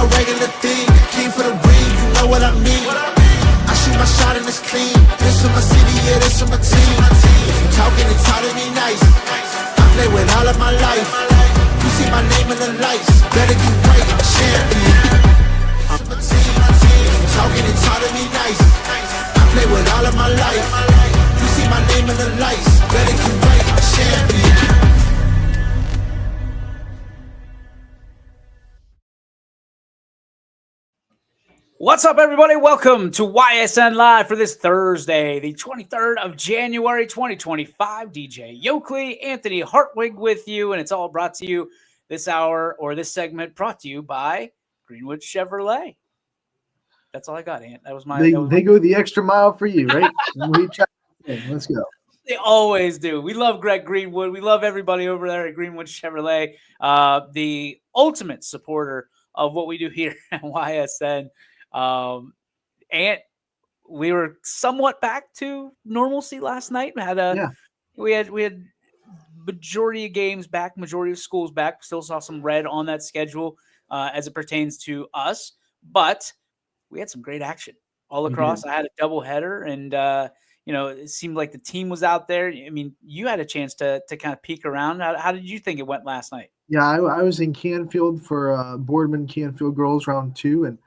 no regular thing. Came for the ring, you know what I mean. I shoot my shot and it's clean. This for my city, yeah, this for my team. If you talking, it's all to me nice. I play with all of my life. You see my name in the lights. Better get right, I'm a champion. I'm a team. If you talking, it's all to me nice. I play with all of my life. You see my name in the lights. Better get right, I'm a champion. What's up, everybody? Welcome to YSN Live for this Thursday, the 23rd of January, 2025. DJ Yokley, Anthony Hartwig with you, and it's all brought to you this hour, or this segment brought to you by Greenwood Chevrolet. That's all I got, Ant. That was my. They go the extra mile for you, right? Let's go. They always do. We love Greg Greenwood. We love everybody over there at Greenwood Chevrolet, the ultimate supporter of what we do here at YSN. And we were somewhat back to normalcy last night. We had majority of games back, majority of schools back. Still saw some red on that schedule as it pertains to us, but we had some great action all across. I had a double header, and it seemed like the team was out there. I mean, you had a chance to kind of peek around. How did you think it went last night? Yeah, I was in Canfield for Boardman Canfield Girls round 2, and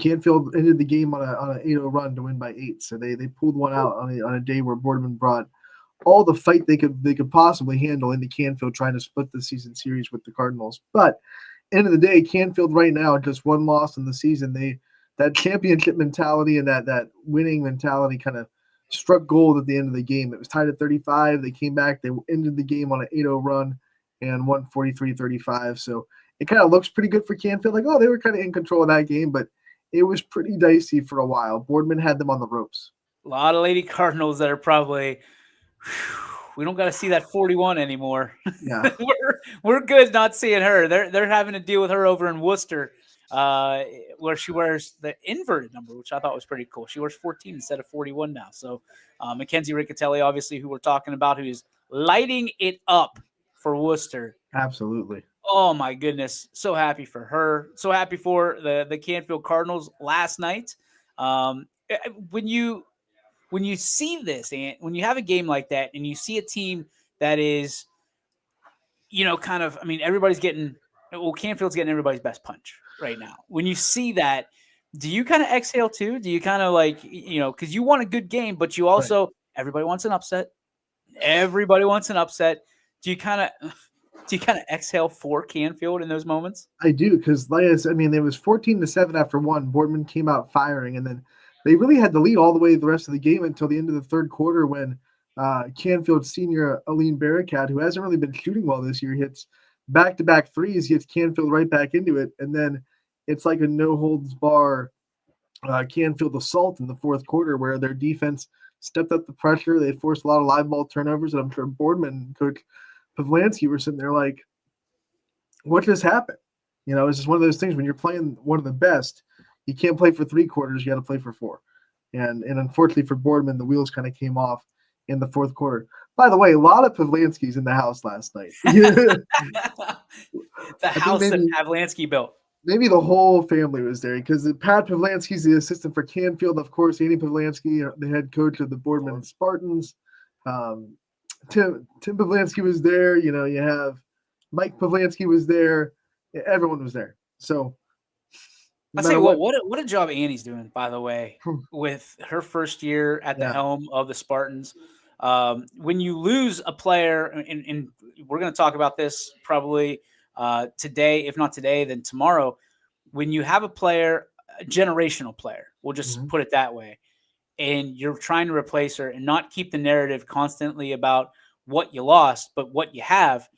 Canfield ended the game on an 8-0 run to win by 8. So they pulled one out on a day where Boardman brought all the fight they could possibly handle into Canfield, trying to split the season series with the Cardinals. But end of the day, Canfield right now just one loss in the season. That championship mentality and that winning mentality kind of struck gold at the end of the game. It was tied at 35. They came back. They ended the game on an 8-0 run and won 43-35. So it kind of looks pretty good for Canfield. Like, they were kind of in control of that game, but it was pretty dicey for a while. Boardman had them on the ropes. A lot of Lady Cardinals that are probably, we don't got to see that 41 anymore. Yeah, we're good not seeing her. They're having to deal with her over in Worcester, where she wears the inverted number, which I thought was pretty cool. She wears 14 instead of 41 now. So Mackenzie Riccatelli, obviously, who we're talking about, who is lighting it up for Worcester. Absolutely. Oh my goodness. So happy for her. So happy for the Canfield Cardinals last night. When you see this, and when you have a game like that and you see a team that is, everybody's getting, Canfield's getting everybody's best punch right now. When you see that, do you kind of exhale too? Do you kind of because you want a good game, but you also, everybody wants an upset. Everybody wants an upset. Do you kind of exhale for Canfield in those moments? I do, because it was 14-7 after one. Boardman came out firing, and then they really had the lead all the way the rest of the game until the end of the third quarter when Canfield senior Aline Barakat, who hasn't really been shooting well this year, hits back-to-back threes, gets Canfield right back into it, and then it's like a no-holds-bar Canfield assault in the fourth quarter where their defense stepped up the pressure. They forced a lot of live ball turnovers, and I'm sure Boardman, Coach Pavlansky, were sitting there like, what just happened? It's just one of those things when you're playing one of the best, you can't play for 3 quarters, you got to play for 4. And unfortunately for Boardman, the wheels kind of came off in the fourth quarter. By the way, a lot of Pavlansky's in the house last night. The house that Pavlansky built. Maybe the whole family was there, because Pat Pavlansky's the assistant for Canfield. Of course, Andy Pavlansky, the head coach of the Boardman Spartans. Tim Pavlansky was there. You have Mike Pavlansky was there. Everyone was there. So I say, what a job Annie's doing, by the way, with her first year at the helm of the Spartans. When you lose a player, and we're going to talk about this probably today, if not today, then tomorrow. When you have a player, a generational player, we'll just put it that way, and you're trying to replace her and not keep the narrative constantly about what you lost, but what you have.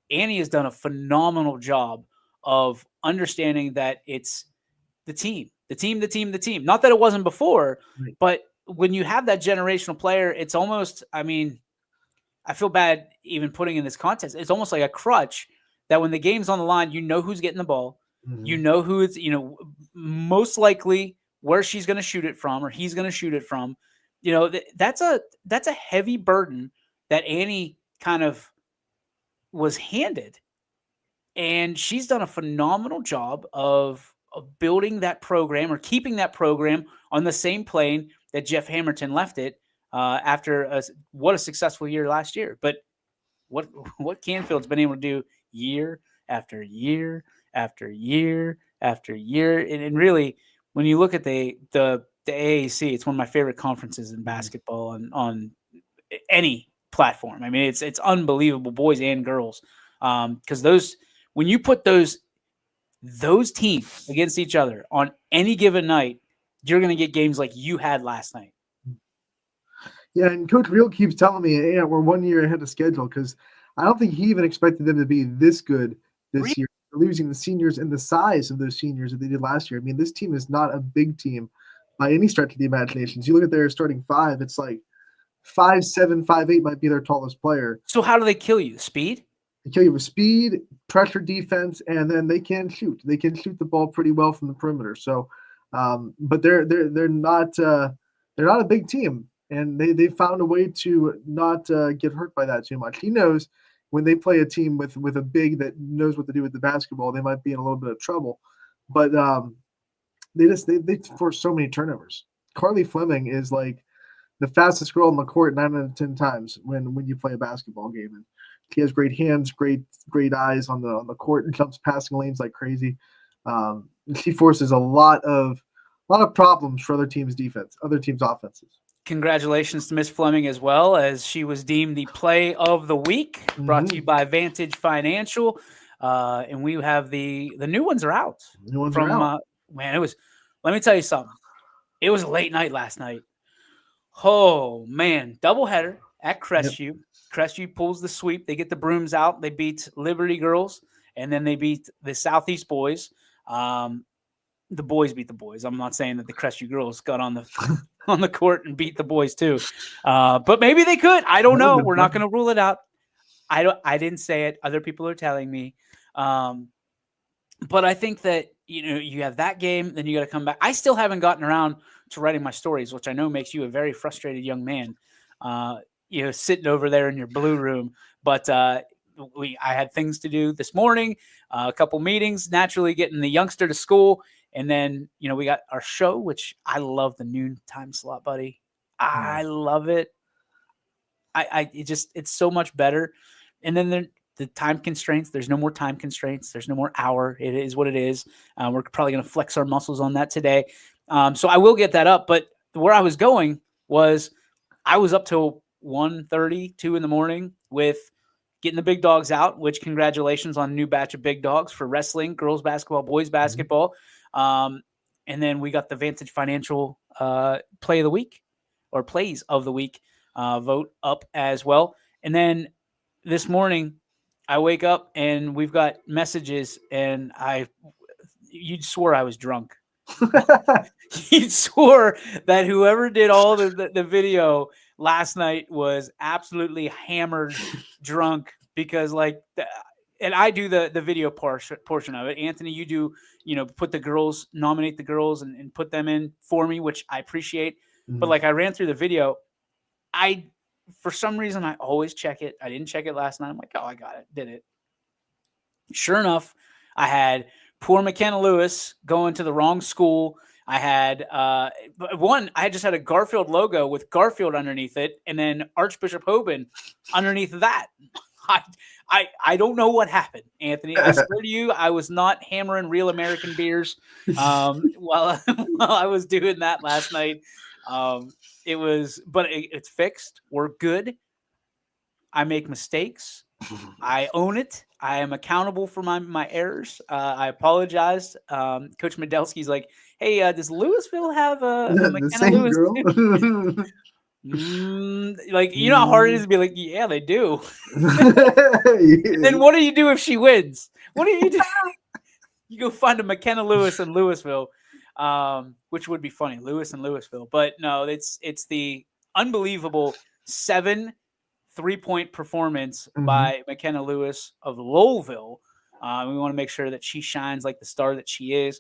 Annie has done a phenomenal job of understanding that it's the team. Not that it wasn't before, but when you have that generational player, it's almost, I feel bad even putting in this context. It's almost like a crutch that when the game's on the line, you know who's getting the ball. You know who it's, most likely where she's going to shoot it from, or he's going to shoot it from. That's a heavy burden that Annie kind of was handed. And she's done a phenomenal job of building that program or keeping that program on the same plane that Jeff Hammerton left it after what a successful year last year. But what Canfield's been able to do year after year after year after year. And really, when you look at the AAC, it's one of my favorite conferences in basketball on any platform. I mean, it's unbelievable, boys and girls. Because when you put those teams against each other on any given night, you're going to get games like you had last night. Yeah, and Coach Real keeps telling me, "Yeah, we're 1 year ahead of schedule," because I don't think he even expected them to be this good this year, losing the seniors and the size of those seniors that they did last year. I mean, this team is not a big team by any stretch of the imagination. You look at their starting five, it's like 5'7", 5'8" might be their tallest player. So how do they kill you? Speed? They kill you with speed, pressure defense, and then they can shoot. They can shoot the ball pretty well from the perimeter. So, but they're not a big team. And they found a way to not get hurt by that too much. He knows when they play a team with a big that knows what to do with the basketball, they might be in a little bit of trouble. But they force so many turnovers. Carly Fleming is like the fastest girl on the court 9 out of 10 times when you play a basketball game. And she has great hands, great eyes on the court, and jumps passing lanes like crazy. She forces a lot of problems for other teams' offenses. Congratulations to Miss Fleming as well, as she was deemed the play of the week, brought to you by Vantage Financial. And we have the new ones are out. New ones are out. Man, let me tell you something. It was a late night last night. Oh, man. Doubleheader at Crestview. Yep. Crestview pulls the sweep. They get the brooms out. They beat Liberty Girls, and then they beat the Southeast Boys. The boys beat the boys. I'm not saying that the Crestview Girls got on the court and beat the boys too. But maybe they could. I don't know. We're not going to rule it out. I didn't say it. Other people are telling me. But I think that, you have that game, then you got to come back. I still haven't gotten around to writing my stories, which I know makes you a very frustrated young man, sitting over there in your blue room. But I had things to do this morning, a couple meetings, naturally getting the youngster to school. And then, we got our show, which I love the noon time slot, buddy. I love it. It's so much better. And then the time constraints, there's no more time constraints. There's no more hour. It is what it is. We're probably going to flex our muscles on that today. So I will get that up. But where I was going was I was up till 1:30, 2 in the morning with getting the big dogs out, which congratulations on a new batch of big dogs for wrestling, girls basketball, boys basketball. And then we got the Vantage Financial play of the week or plays of the week vote up as well. And then this morning I wake up and we've got messages, and you'd swore I was drunk. You'd swore that whoever did all the video last night was absolutely hammered drunk, because and I do the video portion of it. Anthony, you do, put the girls, nominate the girls and put them in for me, which I appreciate. Mm-hmm. But I ran through the video. For some reason, I always check it. I didn't check it last night. I'm like, oh, I got it. Did it. Sure enough, I had poor McKenna Lewis going to the wrong school. I had I just had a Garfield logo with Garfield underneath it, and then Archbishop Hoban underneath that. I don't know what happened, Anthony. I swear to you, I was not hammering real American beers while I was doing that last night. It's fixed. We're good. I make mistakes. I own it. I am accountable for my errors. I apologize. Coach Medelsky's like, hey, does Louisville have a McKenna Lewis? Girl? You know how hard it is to be like, yeah, they do. And then what do you do if she wins? What do you do? You go find a McKenna Lewis in Louisville, which would be funny, Lewis and Louisville. But no, it's the unbelievable 7 3-point performance by McKenna Lewis of Lowellville. We want to make sure that she shines like the star that she is.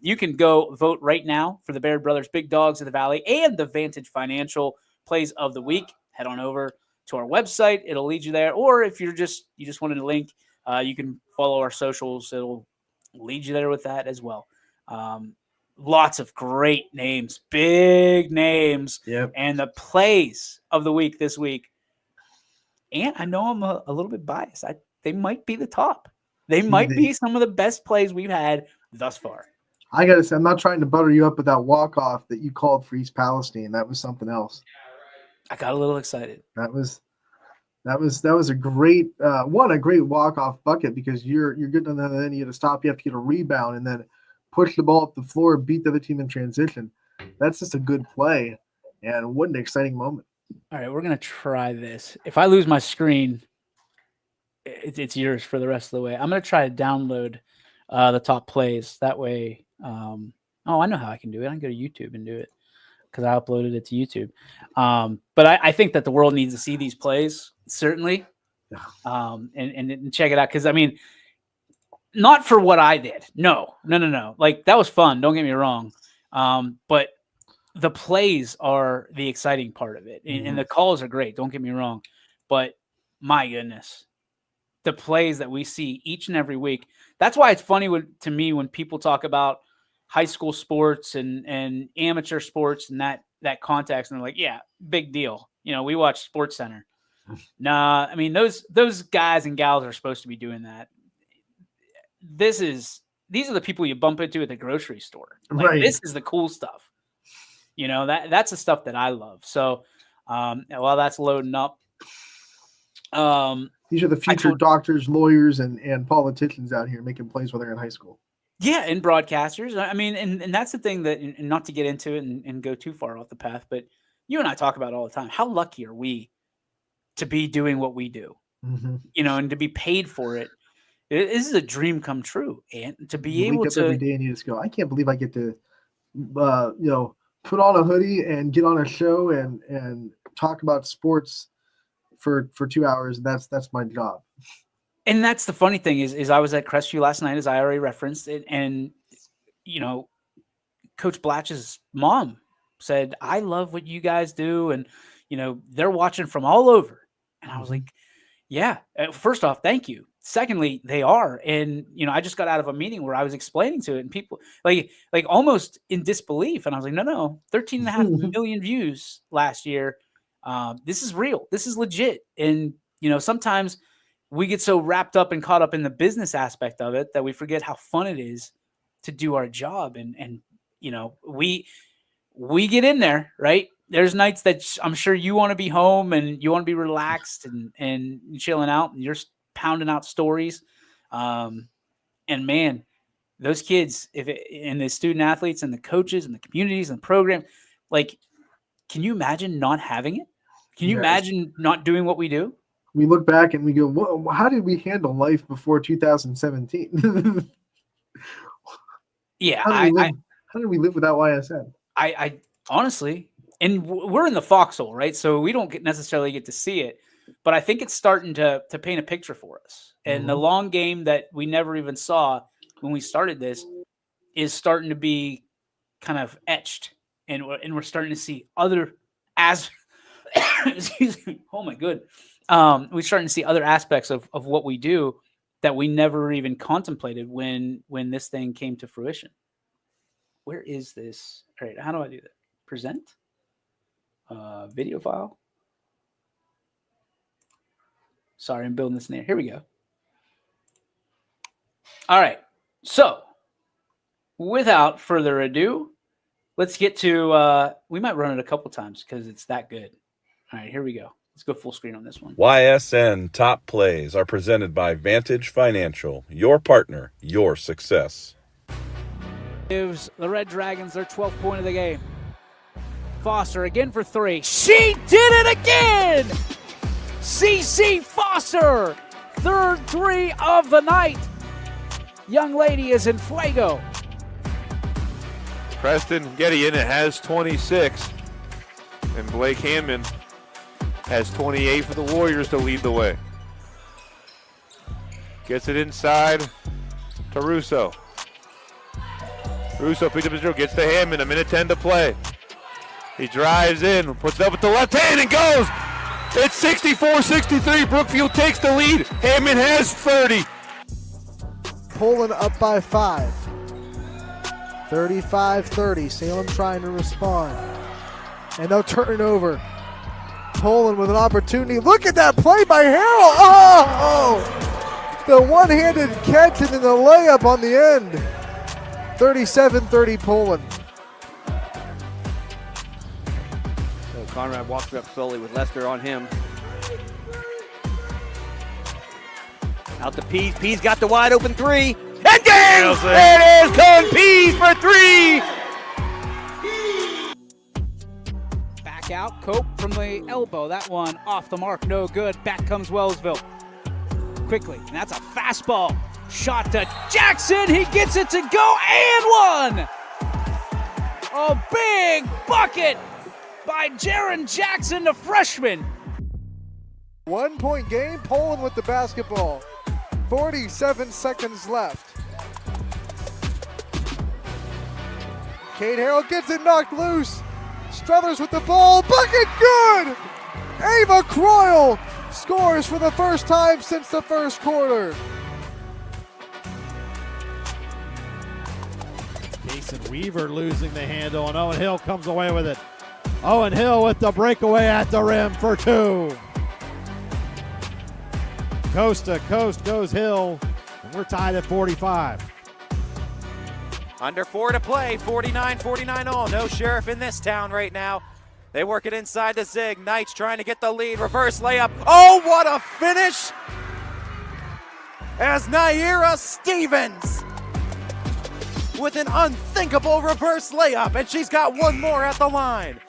You can go vote right now for the Baird Brothers Big Dogs of the Valley and the Vantage Financial Plays of the Week. Head on over to our website. It'll lead you there. Or if you just wanted a link You can follow our socials. It'll lead you there with that as well. Lots of great names, big names, and the plays of the week this week. And I know I'm a little bit biased. They might be the top. They might be some of the best plays we've had thus far. I gotta say, I'm not trying to butter you up with that walk-off that you called for East Palestine. That was something else. I got a little excited. That was a great a great walk-off bucket, because you're good, and then you have to stop. You have to get a rebound and then push the ball up the floor, beat the other team in transition. That's just a good play, and what an exciting moment. All right, we're gonna try this. If I lose my screen, it's yours for the rest of the way. I'm gonna try to download the top plays. That way, I know how I can do it. I can go to YouTube and do it because I uploaded it to YouTube. But I think that the world needs to see these plays, certainly, and check it out. Because, I mean, not for what I did. No. Like, that was fun. Don't get me wrong. But the plays are the exciting part of it. And the calls are great. Don't get me wrong. But, my goodness, the plays that we see each and every week. That's why it's funny to me when people talk about high school sports and amateur sports and that context, and they're like, yeah, big deal. You know, we watch Sports Center. Nah, I mean, those guys and gals are supposed to be doing that. These are the people you bump into at the grocery store. Like, right. This is the cool stuff. You know, that's the stuff that I love. So while that's loading up, these are the future doctors, lawyers, and politicians out here making plays while they're in high school. Yeah, and broadcasters. I mean, and that's the thing that, and not to get into it and go too far off the path, but you and I talk about it all the time. How lucky are we to be doing what we do? You know, and to be paid for it. This is a dream come true, and to be able to every day and you just go, I can't believe I get to, put on a hoodie and get on a show and talk about sports for 2 hours. That's my job. And that's the funny thing is I was at Crestview last night, as I already referenced it, and you know, Coach Blatch's mom said, "I love what you guys do," and you know, they're watching from all over. And I was like, "Yeah." First off, thank you. Secondly, they are, and you know, I just got out of a meeting where I was explaining to it, and people like almost in disbelief, and I was like, "No, 13.5 million views last year. This is real. This is legit." And you know, sometimes we get so wrapped up and caught up in the business aspect of it that we forget how fun it is to do our job. And you know, we get in there, right? There's nights that I'm sure you want to be home and you want to be relaxed and chilling out, and you're pounding out stories. And man, those kids, and the student athletes and the coaches and the communities and the program, like, can you imagine not having it? Can you imagine not doing what we do? We look back and we go, how did we handle life before 2017? Yeah. How did we live without YSN? I honestly, and we're in the foxhole, right? So we don't necessarily get to see it, but I think it's starting to paint a picture for us. And the long game that we never even saw when we started this is starting to be kind of etched, and we're starting to see other excuse me. Oh my good. We're starting to see other aspects of what we do that we never even contemplated when this thing came to fruition. Where is this? All right, how do I do that? Present? Video file? Sorry, I'm building this in there. Here we go. All right, so without further ado, let's get to, we might run it a couple times because it's that good. All right, here we go. Let's go full screen on this one. YSN Top Plays are presented by Vantage Financial, your partner, your success. Gives the Red Dragons their 12th point of the game. Foster again for three. She did it again! CC Foster, third three of the night. Young lady is in fuego. Preston Gideon has 26, and Blake Hammond has 28 for the Warriors to lead the way. Gets it inside to Russo. Russo picks up his drill, gets to Hammond, 1:10 to play. He drives in, puts it up with the left hand and goes. It's 64-63. Brookfield takes the lead. Hammond has 30. Poland up by 5. 35-30. Salem trying to respond. And they'll turn it over. Poland with an opportunity. Look at that play by Harrell. Oh! The one-handed catch and then the layup on the end. 37-30 Poland. So Conrad walks up slowly with Lester on him. Out to Pease. Pease got the wide open 3. And game! It is Cohen Pease for 3. Back out, Cope from the elbow. That one off the mark, no good. Back comes Wellsville. Quickly, and that's a fastball. Shot to Jackson, he gets it to go, and one! A big bucket by Jaron Jackson, the freshman. 1 point game, Poland with the basketball. 47 seconds left. Cade Harrell gets it knocked loose. Struthers with the ball, bucket good! Ava Croyle scores for the first time since the first quarter. Jason Weaver losing the handle, and Owen Hill comes away with it. Owen Hill with the breakaway at the rim for 2. Coast to coast goes Hill, and we're tied at 45. Under 4 to play, 49-49 all. No Sheriff in this town right now. They work it inside the Zig. Knights trying to get the lead. Reverse layup. Oh, what a finish! As Naira Stevens with an unthinkable reverse layup, and she's got one more at the line.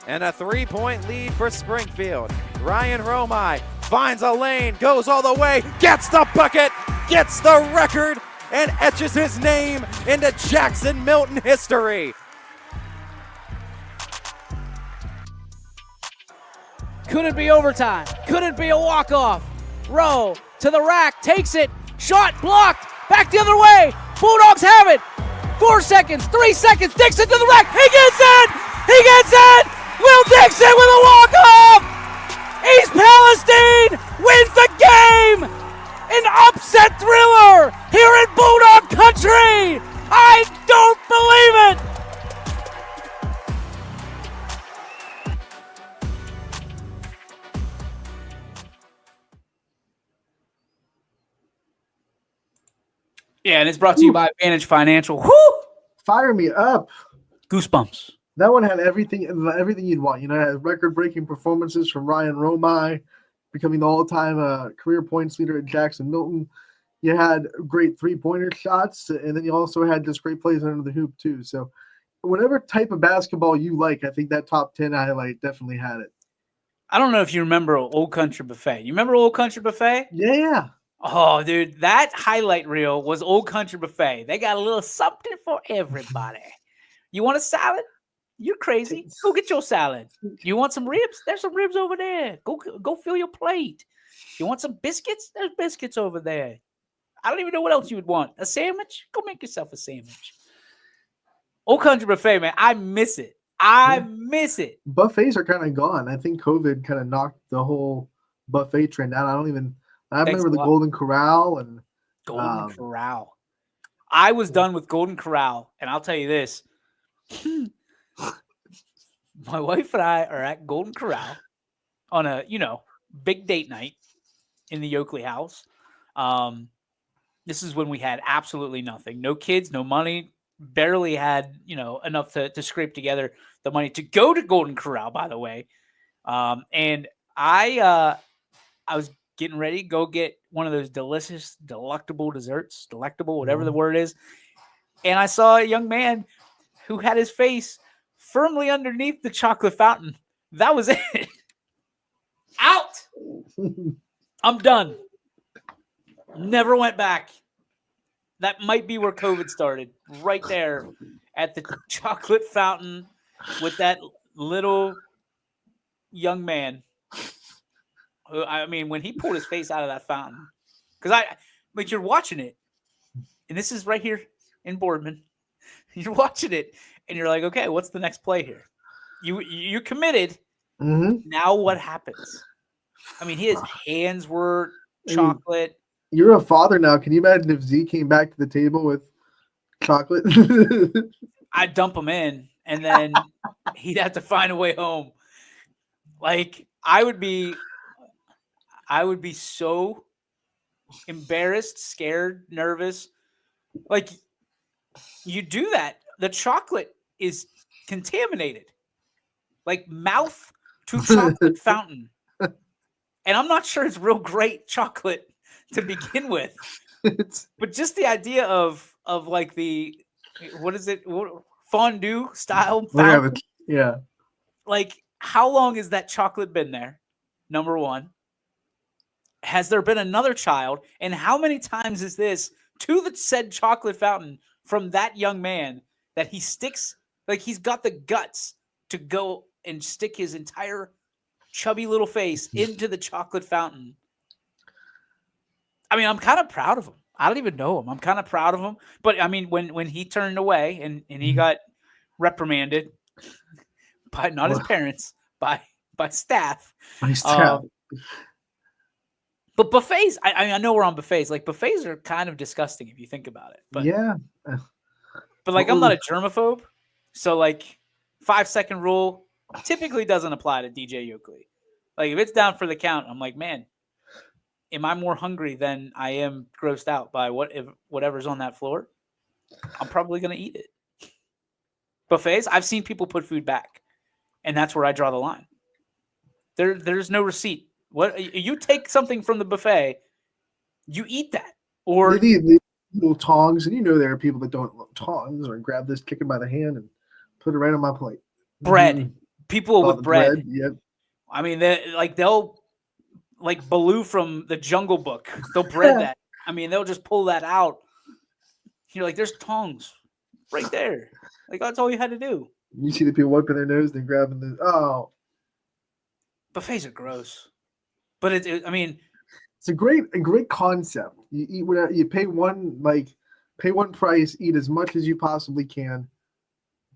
And a 3-point lead for Springfield. Ryan Romai finds a lane, goes all the way, gets the bucket, gets the record, and etches his name into Jackson Milton history. Could it be overtime? Could it be a walk-off? Rowe to the rack, takes it, shot blocked, back the other way. Bulldogs have it. 4 seconds, 3 seconds, Dixon to the rack, he gets it! He gets it! Will Dixon with a walk-off! East Palestine wins the game! An upset thriller here in Bulldog Country! I don't believe it! Yeah, and it's brought to you by Advantage Financial. Woo! Fire me up. Goosebumps. That one had everything you'd want. You know, it had record-breaking performances from Ryan Romai, becoming the all-time career points leader at Jackson Milton. You had great three-pointer shots, and then you also had just great plays under the hoop too. So whatever type of basketball you like, I think that top 10 highlight definitely had it. I don't know if you remember Old Country Buffet. You remember Old Country Buffet? Yeah. Oh, dude, that highlight reel was Old Country Buffet. They got a little something for everybody. You want a salad? You're crazy. Go get your salad. You want some ribs? There's some ribs over there. Go fill your plate. You want some biscuits? There's biscuits over there. I don't even know what else you would want. A sandwich? Go make yourself a sandwich. Old Country Buffet, man. I miss it. I miss it. Buffets are kind of gone. I think COVID kind of knocked the whole buffet trend out. I remember the Golden Corral and Golden Corral. I was done with Golden Corral, and I'll tell you this. My wife and I are at Golden Corral on a, big date night in the Oakley house. This is when we had absolutely nothing. No kids, no money, barely had, enough to scrape together the money to go to Golden Corral, by the way. And I was getting ready to go get one of those delicious, delectable desserts, whatever the word is. And I saw a young man who had his face firmly underneath the chocolate fountain. That was it. Out. I'm done. Never went back. That might be where COVID started. Right there at the chocolate fountain with that little young man. I mean, when he pulled his face out of that fountain, because you're watching it, and this is right here in Boardman. You're watching it, and you're like, okay, what's the next play here? You're committed, Now what happens? I mean, his hands were chocolate. You're a father now. Can you imagine if Z came back to the table with chocolate? I'd dump him in, and then he'd have to find a way home. Like, I would be so embarrassed, scared, nervous. Like, you do that, the chocolate is contaminated. Like, mouth to chocolate fountain. And I'm not sure it's real great chocolate to begin with. But just the idea of like the, what is it? Fondue style fountain? Yeah. Like, how long has that chocolate been there? Number one. Has there been another child? And how many times is this to the said chocolate fountain from that young man that he sticks, like he's got the guts to go and stick his entire chubby little face into the chocolate fountain? I mean, I'm kind of proud of him. I don't even know him. I'm kind of proud of him. But I mean, when he turned away and he got reprimanded by not his parents, by staff. By staff. But buffets, I know we're on buffets. Like, buffets are kind of disgusting if you think about it. But yeah. But like, I'm not a germaphobe, so like 5-second rule typically doesn't apply to DJ Yoakley. Like, if it's down for the count, I'm like, man, am I more hungry than I am grossed out by whatever's on that floor? I'm probably gonna eat it. Buffets, I've seen people put food back, and that's where I draw the line. There's no receipt. What, you take something from the buffet, you eat that, or the little tongs, and there are people that don't love tongs or grab this chicken by the hand and put it right on my plate. Bread, people with bread. Yep. I mean, they'll like Baloo from the Jungle Book. They'll bread that. I mean, they'll just pull that out. You're like, there's tongs right there. Like, that's all you had to do. You see the people wiping their nose, then grabbing the buffets are gross. But I mean, it's a great concept. You eat whatever, you pay one price, eat as much as you possibly can.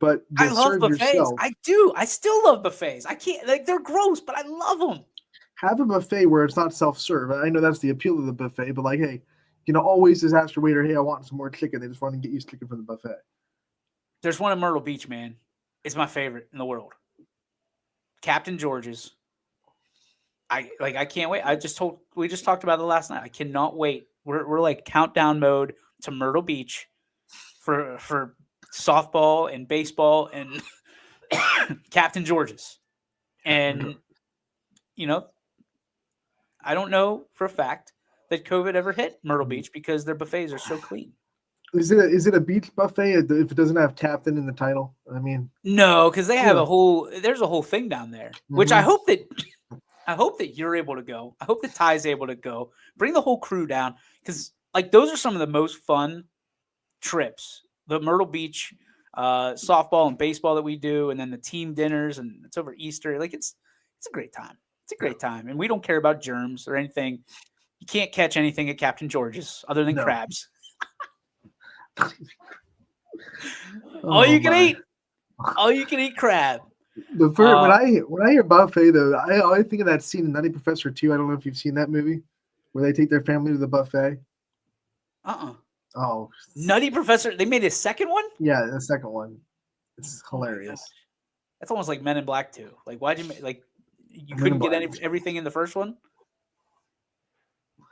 But I love buffets. Yourself. I do. I still love buffets. I can't, like, they're gross, but I love them. Have a buffet where it's not self-serve. I know that's the appeal of the buffet, but like, hey, always just ask your waiter, hey, I want some more chicken. They just want to get you chicken from the buffet. There's one in Myrtle Beach, man. It's my favorite in the world. Captain George's. I can't wait. We just talked about it last night. I cannot wait. We're like countdown mode to Myrtle Beach for softball and baseball and Captain George's. And I don't know for a fact that COVID ever hit Myrtle Beach because their buffets are so clean. Is it a beach buffet if it doesn't have Captain in the title? I mean, no, because they have there's a whole thing down there, which I hope that you're able to go. I hope that Ty's able to go. Bring the whole crew down, because like those are some of the most fun trips. The Myrtle Beach softball and baseball that we do, and then the team dinners, and it's over Easter. Like, it's a great time. It's a great time, and we don't care about germs or anything. You can't catch anything at Captain George's other than crabs. All you can eat crab. The first, when I hear buffet though, I always think of that scene in Nutty Professor 2. I don't know if you've seen that movie where they take their family to the buffet. Oh, Nutty Professor. They made a second one? Yeah, the second one. It's hilarious. That's almost like Men in Black 2. Like, why'd you you couldn't get everything in the first one?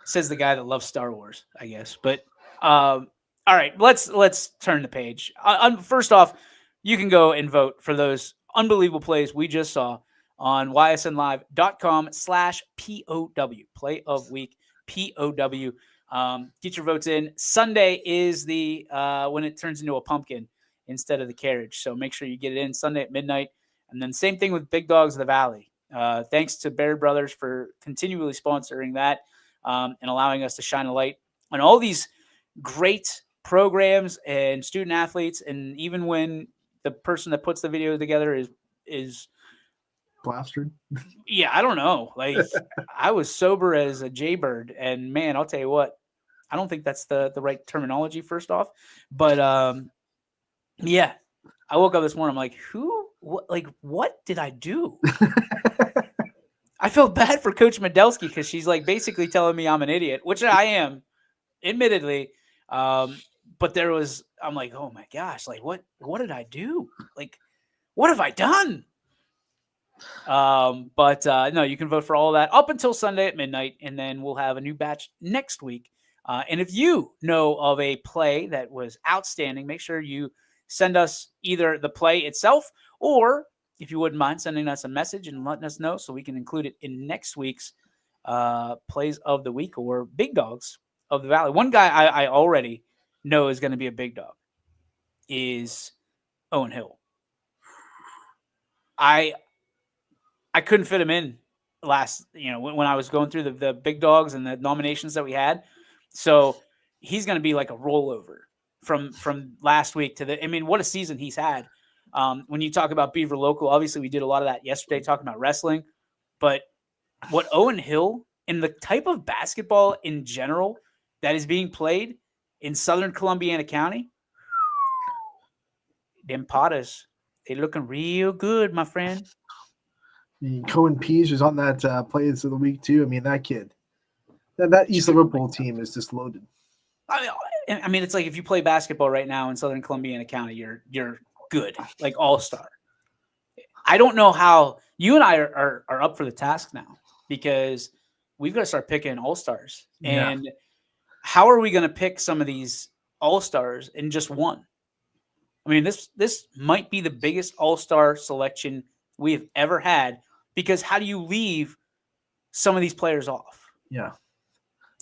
Says the guy that loves Star Wars, I guess. But all right, let's turn the page. First off, you can go and vote for those unbelievable plays we just saw on ysnlive.com/POW, play of week, POW. Get your votes in. Sunday is the when it turns into a pumpkin instead of the carriage. So make sure you get it in Sunday at midnight. And then same thing with Big Dogs of the Valley. Thanks to Bear Brothers for continually sponsoring that and allowing us to shine a light on all these great programs and student athletes. And even when the person that puts the video together is plastered. Yeah, I don't know. Like, I was sober as a jaybird, and man, I'll tell you what, I don't think that's the right terminology, first off. But yeah, I woke up this morning, I'm like, what did I do? I felt bad for Coach Medelsky because she's like basically telling me I'm an idiot, which I am, admittedly. But I'm like, oh my gosh, like what did I do? Like, what have I done? But no, you can vote for all of that up until Sunday at midnight, and then we'll have a new batch next week. And if you know of a play that was outstanding, make sure you send us either the play itself, or if you wouldn't mind sending us a message and letting us know so we can include it in next week's plays of the week or big dogs of the Valley. One guy I already know is going to be a big dog is Owen Hill. I couldn't fit him in last, when I was going through the big dogs and the nominations that we had. So he's going to be like a rollover from last week what a season he's had. When you talk about Beaver Local, obviously we did a lot of that yesterday talking about wrestling, but what Owen Hill and the type of basketball in general that is being played in Southern Columbiana County, them Potters, they looking real good, my friend. Cohen Pease was on that plays of the week too. I mean, that kid, that East Liverpool team is just loaded. I mean, it's like if you play basketball right now in Southern Columbiana County, you're good, like all-star. I don't know how you and I are up for the task now because we've got to start picking all-stars. Yeah. And how are we going to pick some of these all-stars in just one? I mean, this might be the biggest all-star selection we have ever had because how do you leave some of these players off? Yeah.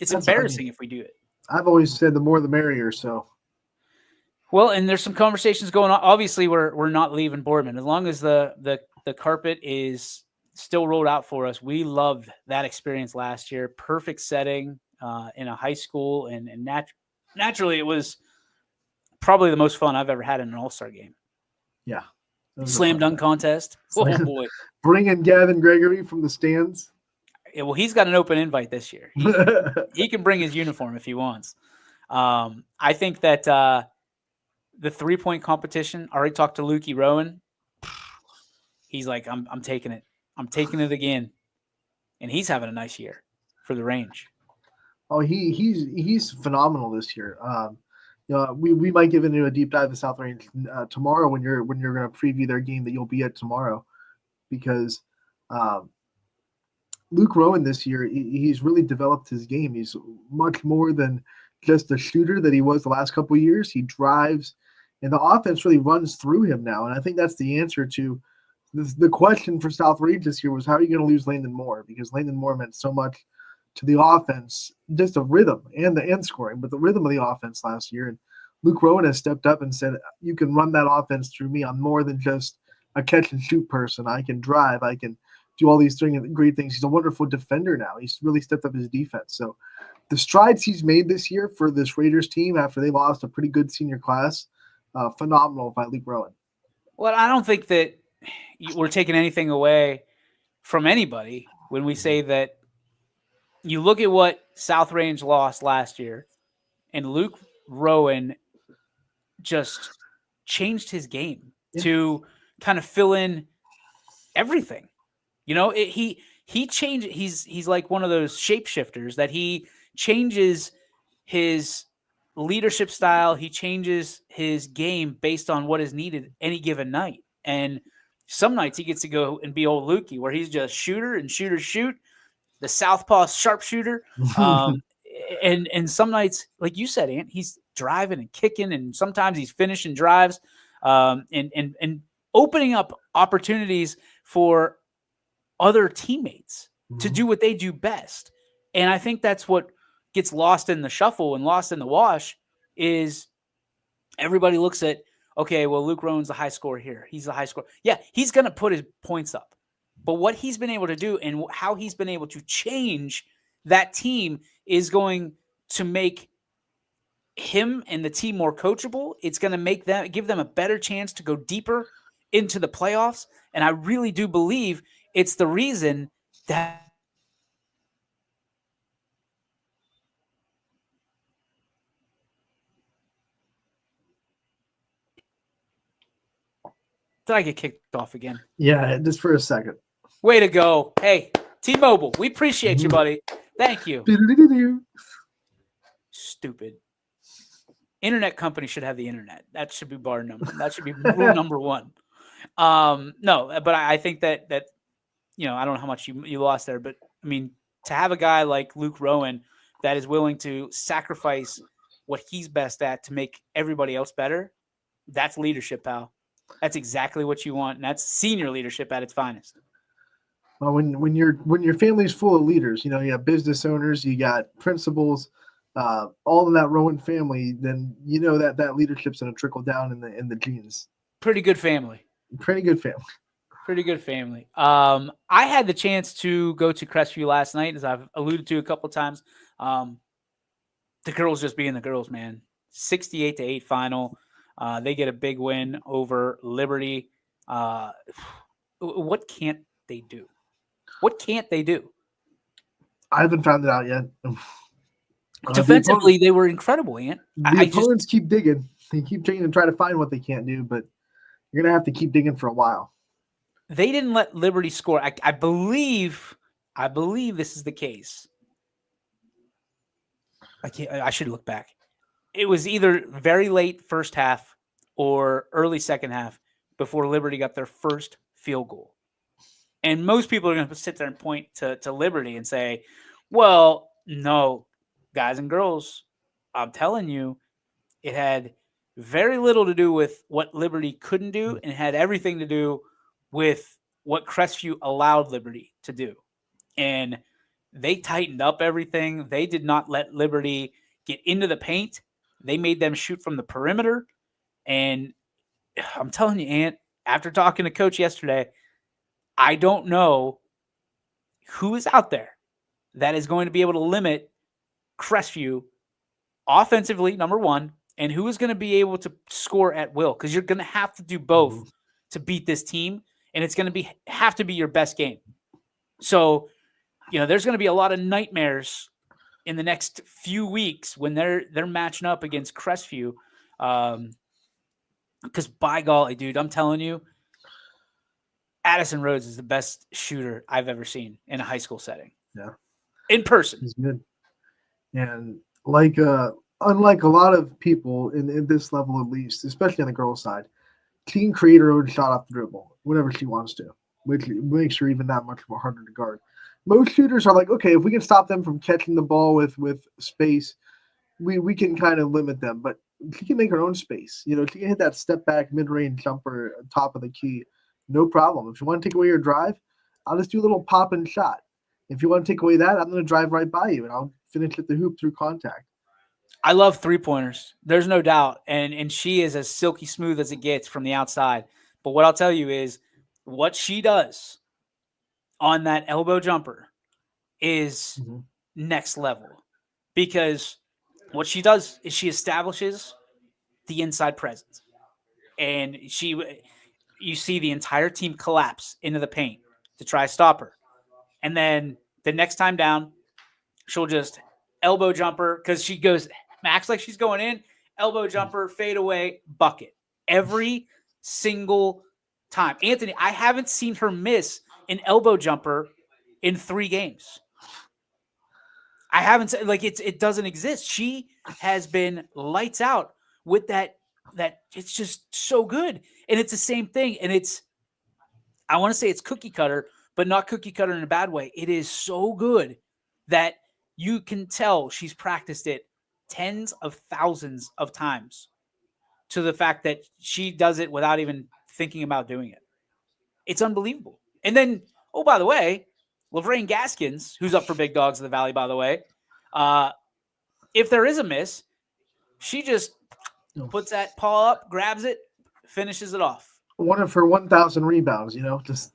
It's embarrassing if we do it. I've always said the more the merrier, so. Well, and there's some conversations going on. Obviously, we're not leaving Boardman. As long as the carpet is still rolled out for us, we loved that experience last year. Perfect setting in a high school, and naturally it was probably the most fun I've ever had in an all-star game. Yeah. Slam dunk contest. Oh, boy. Bringing Gavin Gregory from the stands. Yeah, well, he's got an open invite this year. He can bring his uniform if he wants. I think that the three-point competition, I already talked to Lukey Rowan. He's like, I'm taking it. I'm taking it again. And he's having a nice year for the range. Oh, he's phenomenal this year. We might get into a deep dive of South Range tomorrow when you're going to preview their game that you'll be at tomorrow, because Luke Rowan this year, he's really developed his game. He's much more than just a shooter that he was the last couple of years. He drives, and the offense really runs through him now. And I think that's the answer to the question for South Range this year was, how are you going to lose Landon Moore? Because Landon Moore meant so much to the offense, just the rhythm and the end scoring, but the rhythm of the offense last year. And Luke Rowan has stepped up and said, you can run that offense through me. I'm more than just a catch and shoot person. I can drive. I can do all these great things. He's a wonderful defender now. He's really stepped up his defense. So the strides he's made this year for this Raiders team after they lost a pretty good senior class, phenomenal by Luke Rowan. Well, I don't think that we're taking anything away from anybody when we say that you look at what South Range lost last year, and Luke Rowan just changed his game to kind of fill in everything. He changed. He's like one of those shapeshifters that he changes his leadership style. He changes his game based on what is needed any given night. And some nights he gets to go and be old Lukey, where he's just shooter and shoot, the southpaw sharpshooter. And some nights, like you said, Ant, he's driving and kicking, and sometimes he's finishing drives, and opening up opportunities for other teammates to do what they do best. And I think that's what gets lost in the shuffle and lost in the wash is everybody looks at, okay, well, Luke Rowan's the high scorer here. He's the high scorer. Yeah, he's going to put his points up. But what he's been able to do and how he's been able to change that team is going to make him and the team more coachable. It's going to give them a better chance to go deeper into the playoffs. And I really do believe it's the reason that did I get kicked off again? Yeah, just for a second. Way to go. Hey, T-Mobile, we appreciate you, buddy. Thank you. Stupid. Internet company should have the internet. That should be bar number. That should be rule number one. No, but I think that I don't know how much you lost there, but I mean, to have a guy like Luke Rowan that is willing to sacrifice what he's best at to make everybody else better, that's leadership, pal. That's exactly what you want, and that's senior leadership at its finest. Well, when your family's full of leaders, you have business owners, you got principals, all of that Rowan family, then that leadership's going to trickle down in the genes. Pretty good family. Pretty good family. Pretty good family. I had the chance to go to Crestview last night, as I've alluded to a couple of times. The girls just being the girls, man. 68-8 final. They get a big win over Liberty. What can't they do? What can't they do? I haven't found it out yet. Defensively, they were incredible, Ant. The opponents keep digging. They keep digging and try to find what they can't do, but you're going to have to keep digging for a while. They didn't let Liberty score. I believe this is the case. I should look back. It was either very late first half or early second half before Liberty got their first field goal. And most people are going to sit there and point to Liberty and say, well, no, guys and girls, I'm telling you, it had very little to do with what Liberty couldn't do and had everything to do with what Crestview allowed Liberty to do. And they tightened up everything. They did not let Liberty get into the paint. They made them shoot from the perimeter. And I'm telling you, Ant, after talking to Coach yesterday, I don't know who is out there that is going to be able to limit Crestview offensively, number one, and who is going to be able to score at will, because you're going to have to do both to beat this team, and it's going to have to be your best game. So, there's going to be a lot of nightmares in the next few weeks when they're matching up against Crestview, because by golly, dude, I'm telling you, Addison Rhodes is the best shooter I've ever seen in a high school setting. Yeah. In person. He's good. And unlike a lot of people in this level, at least, especially on the girls' side, she can create her own shot off the dribble whenever she wants to, which makes her even that much more harder to guard. Most shooters are like, okay, if we can stop them from catching the ball with space, we can kind of limit them. But she can make her own space. She can hit that step back mid-range jumper top of the key. No problem. If you want to take away your drive, I'll just do a little pop and shot. If you want to take away that, I'm going to drive right by you, and I'll finish at the hoop through contact. I love three-pointers. There's no doubt. And she is as silky smooth as it gets from the outside. But what I'll tell you is what she does on that elbow jumper is next level. Because what she does is she establishes the inside presence. And you see the entire team collapse into the paint to try to stop her. And then the next time down, she'll just elbow jumper, because she acts like she's going in, elbow jumper, fade away, bucket. Every single time. Anthony, I haven't seen her miss an elbow jumper in 3 games. I haven't said, it doesn't exist. She has been lights out with that it's just so good. And it's the same thing. And I want to say it's cookie cutter, but not cookie cutter in a bad way. It is so good that you can tell she's practiced it tens of thousands of times, to the fact that she does it without even thinking about doing it. It's unbelievable. And then, oh, by the way, Lavraine Gaskins, who's up for Big Dogs of the Valley, by the way, if there is a miss, she just puts that paw up, grabs it, finishes it off. One of her 1,000 rebounds, just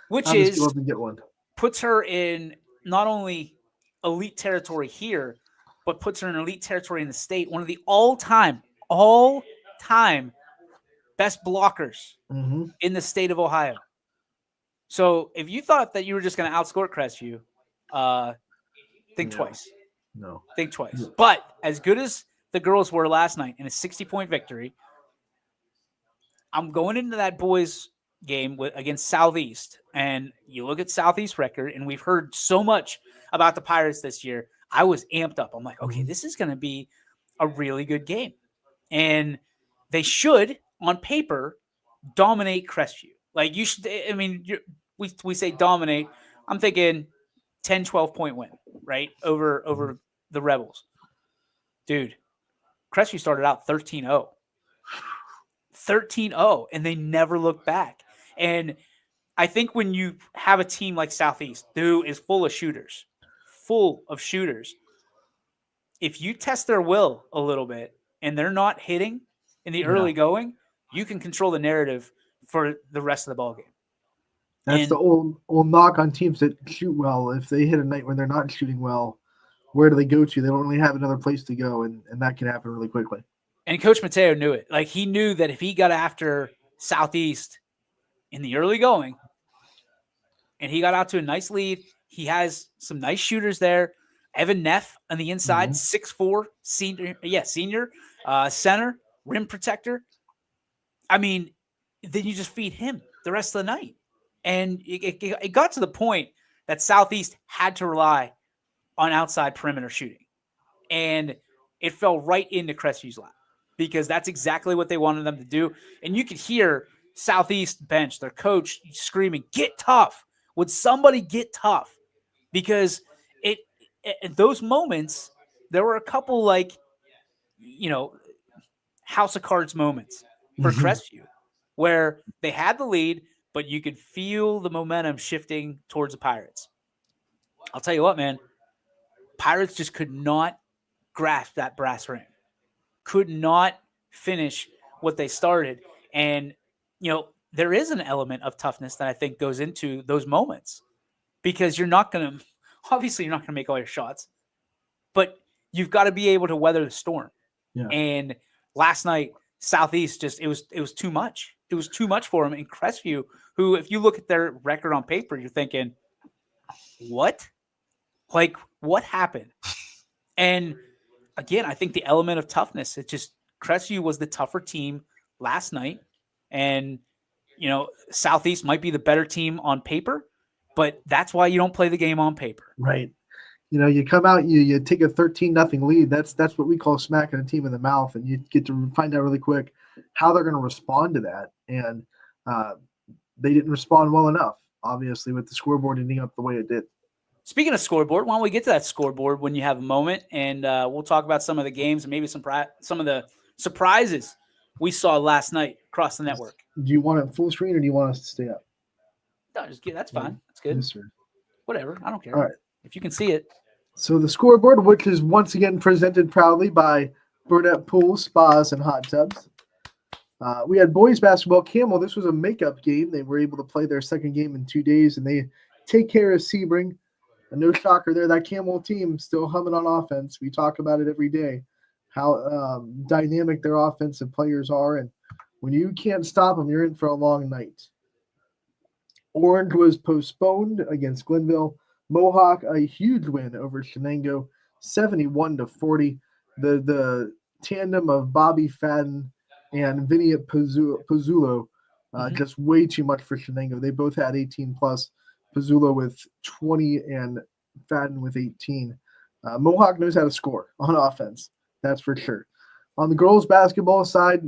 which is love to get one. Puts her in not only elite territory here, but puts her in elite territory in the state. One of the all-time best blockers in the state of Ohio. So if you thought that you were just going to outscore Crestview, think twice. No. Think twice. But as good as the girls were last night in a 60-point victory, I'm going into that boys game against Southeast, and you look at Southeast record, and we've heard so much about the Pirates this year. I was amped up. I'm like, okay, this is going to be a really good game. And they should, on paper, dominate Crestview. Like, you should, I mean, we say dominate. I'm thinking 10, 12-point win, right, over the Rebels. Dude, Crestview started out 13-0. 13-0, and they never looked back. And I think when you have a team like Southeast, who is full of shooters, if you test their will a little bit and they're not hitting in the early going, you can control the narrative for the rest of the ballgame. That's the old knock on teams that shoot well. If they hit a night when they're not shooting well, where do they go to? They don't really have another place to go, and that can happen really quickly. And Coach Mateo knew it. Like, he knew that if he got after Southeast in the early going and he got out to a nice lead, he has some nice shooters there. Evan Neff on the inside, 6'4", senior, center, rim protector. I mean, then you just feed him the rest of the night. And it got to the point that Southeast had to rely on outside perimeter shooting. And it fell right into Crestview's lap because that's exactly what they wanted them to do. And you could hear Southeast bench, their coach, screaming, "Get tough. Would somebody get tough?" Because at those moments, there were a couple, like, house of cards moments for Crestview where they had the lead, but you could feel the momentum shifting towards the Pirates. I'll tell you what, man, Pirates just could not grasp that brass ring, could not finish what they started. And, there is an element of toughness that I think goes into those moments because you're not going to make all your shots, but you've got to be able to weather the storm. Yeah. And last night, Southeast it was too much. It was too much for them. And Crestview, who, if you look at their record on paper, you're thinking, what? Like, what happened? And again, I think the element of toughness, Crestview was the tougher team last night. And, Southeast might be the better team on paper, but that's why you don't play the game on paper. Right. You come out, you take a 13-0 lead. That's what we call smacking a team in the mouth, and you get to find out really quick how they're going to respond to that. And they didn't respond well enough, obviously, with the scoreboard ending up the way it did. Speaking of scoreboard, why don't we get to that scoreboard when you have a moment, and we'll talk about some of the games and maybe some of the surprises we saw last night across the network. Do you want it full screen or do you want us to stay up? No, that's fine. That's good. Yes, sir. Whatever. I don't care. All right. If you can see it. So the scoreboard, which is once again presented proudly by Burnett Pool, Spas, and Hot Tubs. We had boys basketball. Camel, this was a makeup game. They were able to play their second game in 2 days, and they take care of Sebring. No shocker there. That Camel team still humming on offense. We talk about it every day, how dynamic their offensive players are. And when you can't stop them, you're in for a long night. Orange was postponed against Glenville. Mohawk, a huge win over Shenango, 71-40. The tandem of Bobby Fadden and Vinny Pizzulo, just way too much for Shenango. They both had 18+. Pizzulo with 20 and Fadden with 18. Mohawk knows how to score on offense. That's for sure. On the girls basketball side,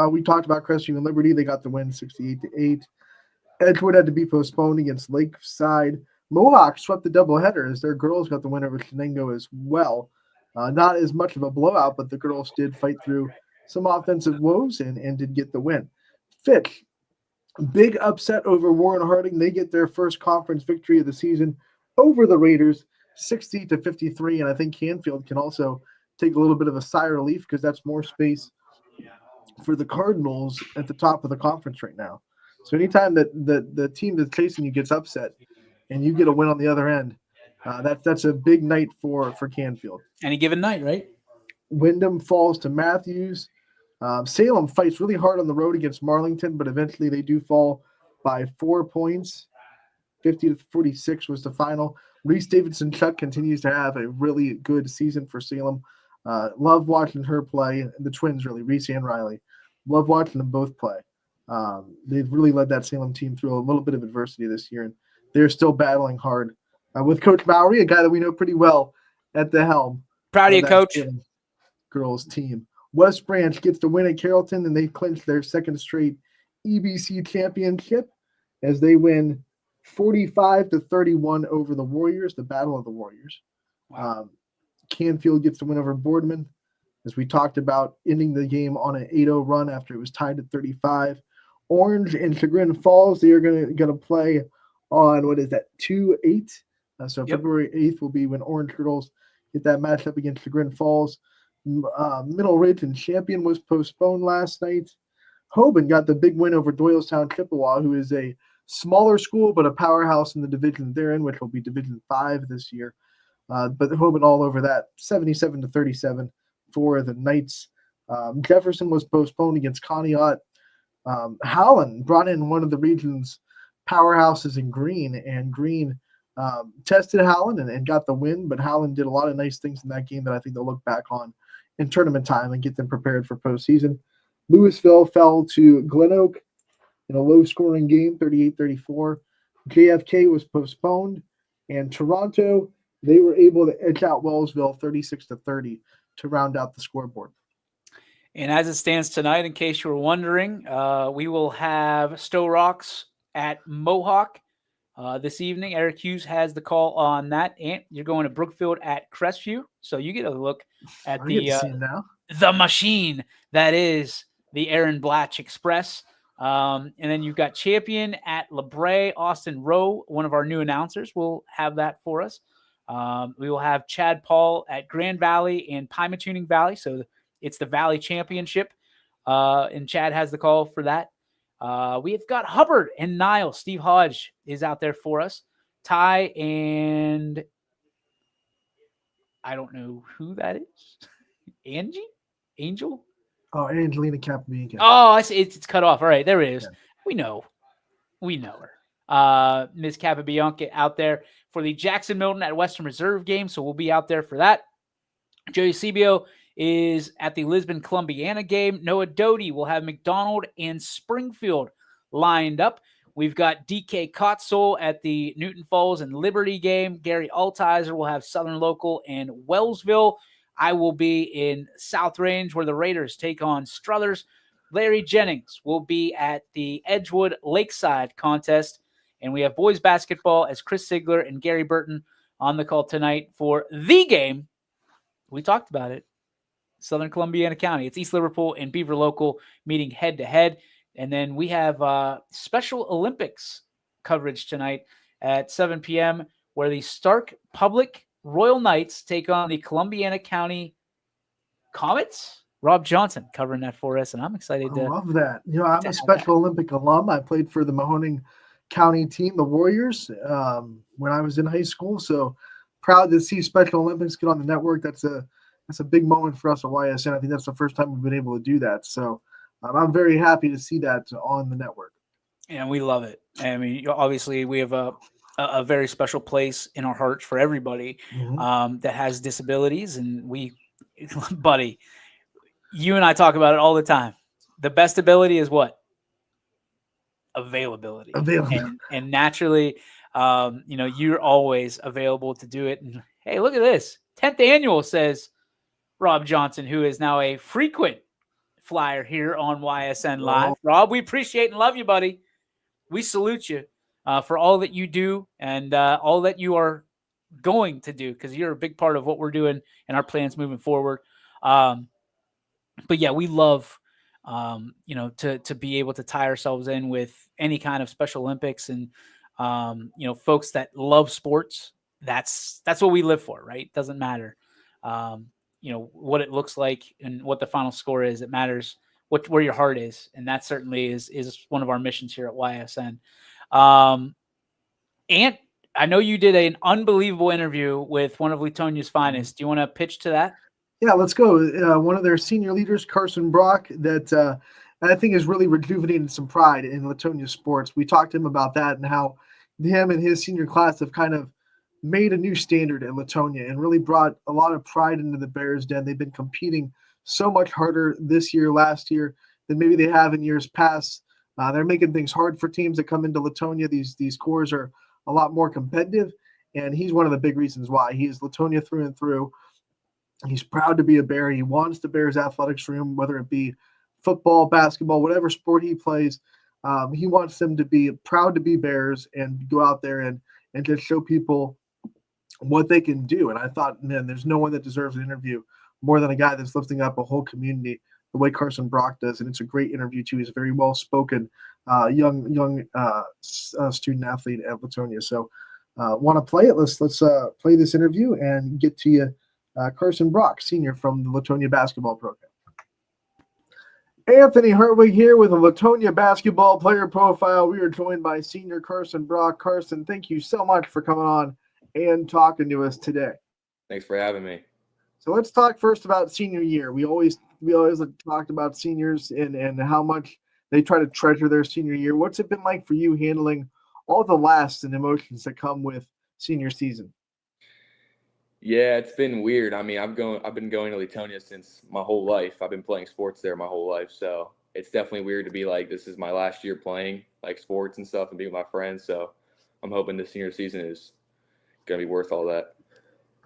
we talked about Crestview and Liberty. They got the win 68-8. Edgewood had to be postponed against Lakeside. Mohawk swept the doubleheader as their girls got the win over Shenango as well. Not as much of a blowout, but the girls did fight through some offensive woes and did get the win. Fitch, big upset over Warren Harding. They get their first conference victory of the season over the Raiders, 60-53. And I think Canfield can also take a little bit of a sigh of relief because that's more space for the Cardinals at the top of the conference right now. So anytime that the team that's chasing you gets upset and you get a win on the other end, that's a big night for Canfield. Any given night, right? Wyndham falls to Matthews. Salem fights really hard on the road against Marlington, but eventually they do fall by 4 points. 50-46 was the final. Reese Davidson Chuck continues to have a really good season for Salem. Love watching her play. The twins, really, Reese and Riley. Love watching them both play. They've really led that Salem team through a little bit of adversity this year, and they're still battling hard with Coach Mowry, a guy that we know pretty well at the helm. Proud of you, Coach. Salem girls team. West Branch gets the win at Carrollton, and they clinch their second straight EBC championship as they win 45-31 over the Warriors, the Battle of the Warriors. Wow. Canfield gets the win over Boardman, as we talked about, ending the game on an 8-0 run after it was tied at 35. Orange and Chagrin Falls, they are going to play on, 2/8? So Yep. February 8th will be when Orange Girls get that matchup against Chagrin Falls. Middle Ridge and Champion was postponed last night. Hoban got the big win over Doylestown Chippewa, who is a smaller school but a powerhouse in the division they're in, which will be Division 5 this year. But Hoban all over that, 77-37 for the Knights. Jefferson was postponed against Conneaut. Howland brought in one of the region's powerhouses in Green, and Green tested Howland and got the win, but Howland did a lot of nice things in that game that I think they'll look back on in tournament time and get them prepared for postseason. Louisville fell to Glen Oak in a low-scoring game, 38-34. JFK was postponed, and Toronto, they were able to edge out Wellsville 36-30 to round out the scoreboard. And as it stands tonight, in case you were wondering, we will have Stowe Rocks at Mohawk this evening. Eric Hughes has the call on that. And you're going to Brookfield at Crestview, so you get a look at the machine that is the Aaron Blatch Express. And then you've got Champion at LeBray. Austin Rowe, one of our new announcers, will have that for us. We will have Chad Paul at Grand Valley and Pymatuning Valley. So it's the Valley Championship. And Chad has the call for that. We've got Hubbard and Niles. Steve Hodge is out there for us. Ty and I don't know who that is. Angel? Oh, Angelina Capabianca. Oh, I see. It's cut off. All right, there it is. Yeah. We know her. Ms. Capabianca out there for the Jackson Milton at Western Reserve game, so we'll be out there for that. Joey Sebio is at the Lisbon Columbiana game. Noah Doty will have McDonald and Springfield lined up. We've got DK Kotzel at the Newton Falls and Liberty game. Gary Altizer will have Southern Local and Wellsville. I will be in South Range where the Raiders take on Struthers. Larry Jennings will be at the Edgewood Lakeside contest. And we have boys basketball as Chris Sigler and Gary Burton on the call tonight for the game. We talked about it. Southern Columbiana County. It's East Liverpool and Beaver Local meeting head-to-head. And then we have Special Olympics coverage tonight at 7 p.m. where the Stark Public Royal Knights take on the Columbiana County Comets. Rob Johnson covering that for us, and I'm excited to. I love that. I'm a Special Olympic alum. I played for the Mahoning County team, the Warriors, when I was in high school. So proud to see Special Olympics get on the network. That's a big moment for us at YSN. I think that's the first time we've been able to do that. So I'm very happy to see that on the network. And we love it. I mean, obviously, we have a very special place in our hearts for everybody that has disabilities. And we, buddy, you and I talk about it all the time. The best ability is what? Availability. And naturally, you're always available to do it. And hey, look at this. 10th annual, says Rob Johnson, who is now a frequent flyer here on YSN Live. Rob, we appreciate and love you, buddy. We salute you for all that you do and all that you are going to do, because you're a big part of what we're doing and our plans moving forward. But yeah, we love, to be able to tie ourselves in with any kind of Special Olympics and, folks that love sports. That's what we live for, right? Doesn't matter, what it looks like and what the final score is. It matters where your heart is. And that certainly is one of our missions here at YSN. Ant, I know you did an unbelievable interview with one of Latonia's finest. Do you want to pitch to that? Yeah, let's go. One of their senior leaders, Carson Brock, that I think has really rejuvenated some pride in Latonia sports. We talked to him about that and how him and his senior class have kind of made a new standard at Latonia and really brought a lot of pride into the Bears Den. They've been competing so much harder this year, last year, than maybe they have in years past. They're making things hard for teams that come into Latonia. These cores are a lot more competitive, and he's one of the big reasons why. He is Latonia through and through. He's proud to be a Bear. He wants the Bears athletics room, whether it be football, basketball, whatever sport he plays. He wants them to be proud to be Bears and go out there and just show people what they can do. And I thought, man, there's no one that deserves an interview more than a guy that's lifting up a whole community the way Carson Brock does. And it's a great interview, too. He's a very well-spoken young student athlete at Latonia. So want to play it? Let's play this interview and get to you. Carson Brock, senior from the Latonia basketball program. Anthony Herwig here with a Latonia basketball player profile. We are joined by senior Carson Brock. Carson, thank you so much for coming on and talking to us today. Thanks for having me. So let's talk first about senior year. We always talked about seniors and how much they try to treasure their senior year. What's it been like for you handling all the laughs and emotions that come with senior season? Yeah, it's been weird. I mean, I've been going to Latonia since my whole life. I've been playing sports there my whole life, so it's definitely weird to be like, this is my last year playing like sports and stuff and being with my friends. So I'm hoping the senior season is gonna be worth all that.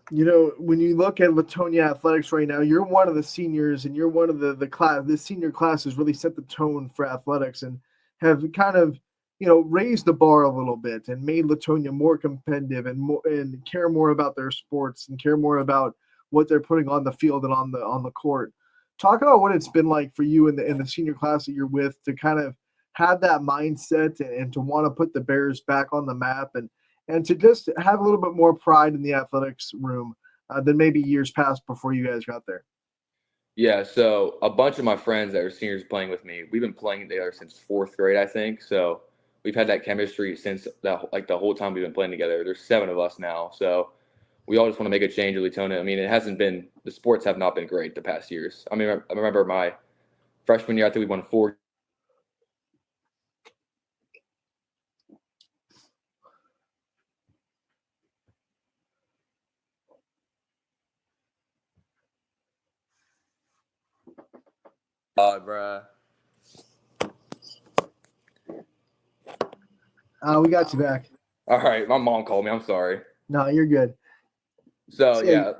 You know, when you look at Latonia athletics right now, you're one of the seniors, and you're one of the class. This senior class has really set the tone for athletics and have kind of, you know, raised the bar a little bit and made Latonia more competitive and care more about their sports and care more about what they're putting on the field and on the court. Talk about what it's been like for you in the senior class that you're with to kind of have that mindset and to want to put the Bears back on the map and to just have a little bit more pride in the athletics room than maybe years past before you guys got there. Yeah, so a bunch of my friends that are seniors playing with me, we've been playing together since 4th grade, I think. So we've had that chemistry since the whole time we've been playing together. There's 7 of us now, so we all just want to make a change at Latonia. I mean, the sports have not been great the past years. I mean, I remember my freshman year, I think we won 4. Bruh. We got you back. All right, my mom called me. I'm sorry. No, you're good. So, yeah,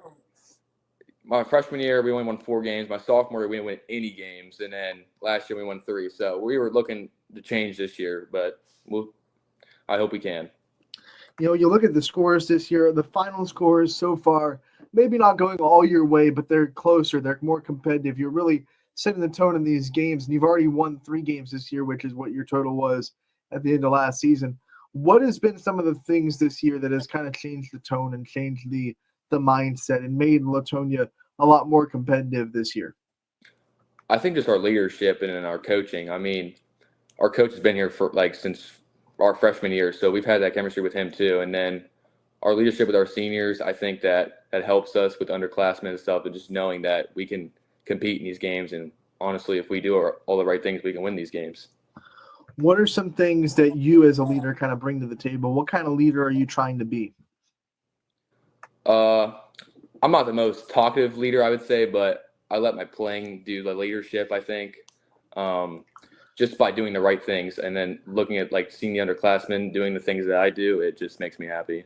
my freshman year, we only won 4 games. My sophomore year, we didn't win any games. And then last year, we won 3. So we were looking to change this year, but I hope we can. You know, you look at the scores this year, the final scores so far, maybe not going all your way, but they're closer. They're more competitive. You're really setting the tone in these games, and you've already won 3 games this year, which is what your total was at the end of last season. What has been some of the things this year that has kind of changed the tone and changed the mindset and made Latonia a lot more competitive this year? I think just our leadership and our coaching. I mean, our coach has been here for since our freshman year, so we've had that chemistry with him too. And then our leadership with our seniors, I think that helps us with underclassmen and stuff, and just knowing that we can compete in these games. And honestly, if we do all the right things, we can win these games. What are some things that you as a leader kind of bring to the table? What kind of leader are you trying to be? I'm not the most talkative leader, I would say, but I let my playing do the leadership, I think, just by doing the right things. And then looking at seeing the underclassmen doing the things that I do, it just makes me happy.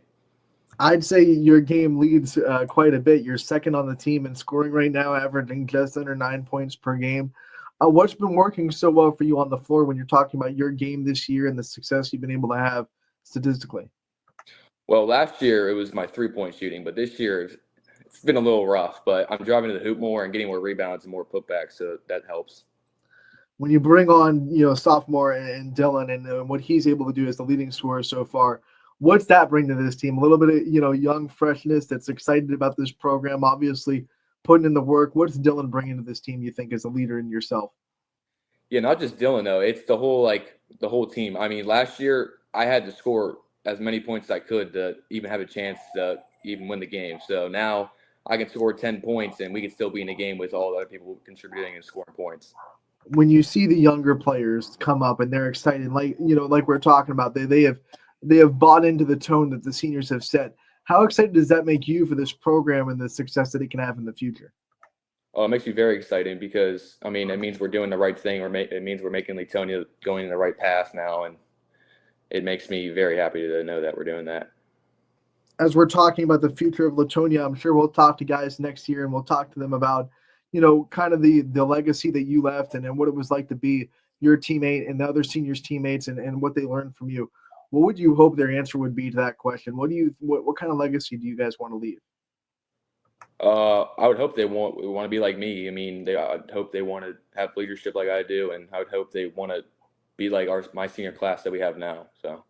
I'd say your game leads quite a bit. You're second on the team in scoring right now, averaging just under 9 points per game. What's been working so well for you on the floor when you're talking about your game this year and the success you've been able to have statistically? Well, last year it was my 3-point shooting, but this year it's been a little rough. But I'm driving to the hoop more and getting more rebounds and more putbacks, so that helps. When you bring on, sophomore and Dylan and what he's able to do as the leading scorer so far, what's that bring to this team? A little bit of, young freshness that's excited about this program, obviously putting in the work. What's Dylan bringing to this team, you think, as a leader in yourself? Yeah, not just Dylan, though. It's the whole team. I mean, last year I had to score as many points as I could to even have a chance to even win the game. So now I can score 10 points and we can still be in a game with all the other people contributing and scoring points. When you see the younger players come up and they're excited, like we're talking about, they have bought into the tone that the seniors have set. How excited does that make you for this program and the success that it can have in the future? Oh, it makes me very excited because, I mean, it means we're doing the right thing. It means we're making Latonia going in the right path now, and it makes me very happy to know that we're doing that. As we're talking about the future of Latonia, I'm sure we'll talk to guys next year and we'll talk to them about, kind of the legacy that you left and what it was like to be your teammate and the other seniors' teammates and what they learned from you. What would you hope their answer would be to that question? What kind of legacy do you guys want to leave? I would hope they want to be like me. I mean, I'd hope they want to have leadership like I do, and I would hope they want to be like my senior class that we have now. So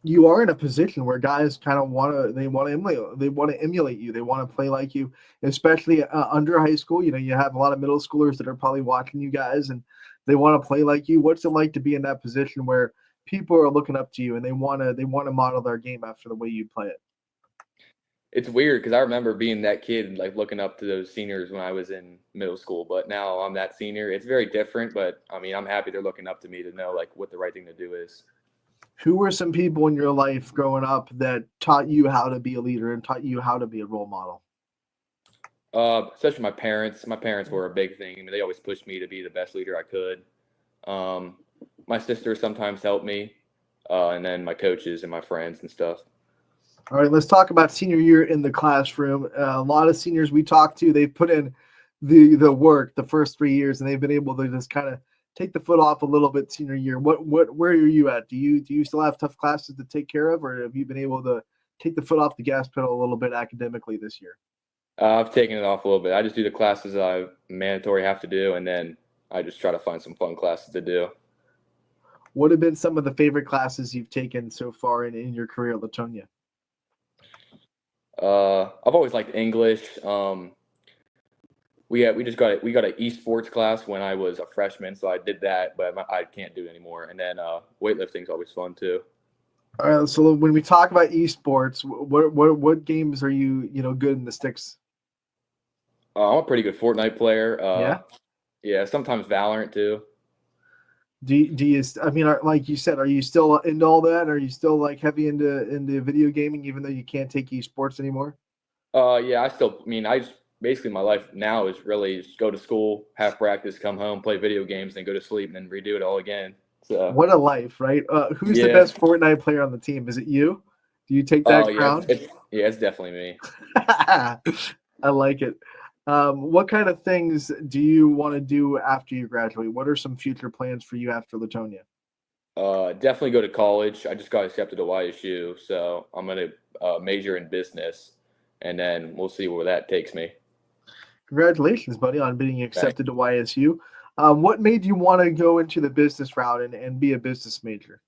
you are in a position where guys kind of want to emulate you. They want to play like you, especially under high school. You have a lot of middle schoolers that are probably watching you guys, and they want to play like you. What's it like to be in that position where people are looking up to you and they want to model their game after the way you play it? it's weird because I remember being that kid and like looking up to those seniors when I was in middle school, but now I'm that senior. It's very different, but I mean, I'm happy they're looking up to me to know like what the right thing to do is. Who were some people in your life growing up that taught you how to be a leader and taught you how to be a role model? Especially my parents. My parents were a big thing. I mean, they always pushed me to be the best leader I could. My sister sometimes helped me, and then my coaches and my friends and stuff. All right, let's talk about senior year in the classroom. A lot of seniors we talk to, they've put in the work the first 3 years, and they've been able to just kind of take the foot off a little bit senior year. Where are you at? Do you still have tough classes to take care of, or have you been able to take the foot off the gas pedal a little bit academically this year? I've taken it off a little bit. I just do the classes I mandatory have to do, and then I just try to find some fun classes to do. What have been some of the favorite classes you've taken so far in your career at Latonia? I've always liked English. We got an esports class when I was a freshman, so I did that, but I can't do it anymore. And then weightlifting's always fun too. All right, so when we talk about esports, what games are you good in the sticks? I'm a pretty good Fortnite player. Yeah, sometimes Valorant too. Do you? I mean, like you said, are you still into all that? Are you still like heavy into video gaming, even though you can't take esports anymore? Yeah, basically my life now is really just go to school, have practice, come home, play video games, then go to sleep, and then redo it all again. So what a life, right? Who's the best Fortnite player on the team? Is it you? Do you take that crown? It's definitely me. I like it. What kind of things do you want to do after you graduate? What are some future plans for you after Latonia? Definitely go to college. I just got accepted to YSU, so I'm going to major in business, and then we'll see where that takes me. Congratulations, buddy, on being accepted to YSU. What made you want to go into the business route and be a business major?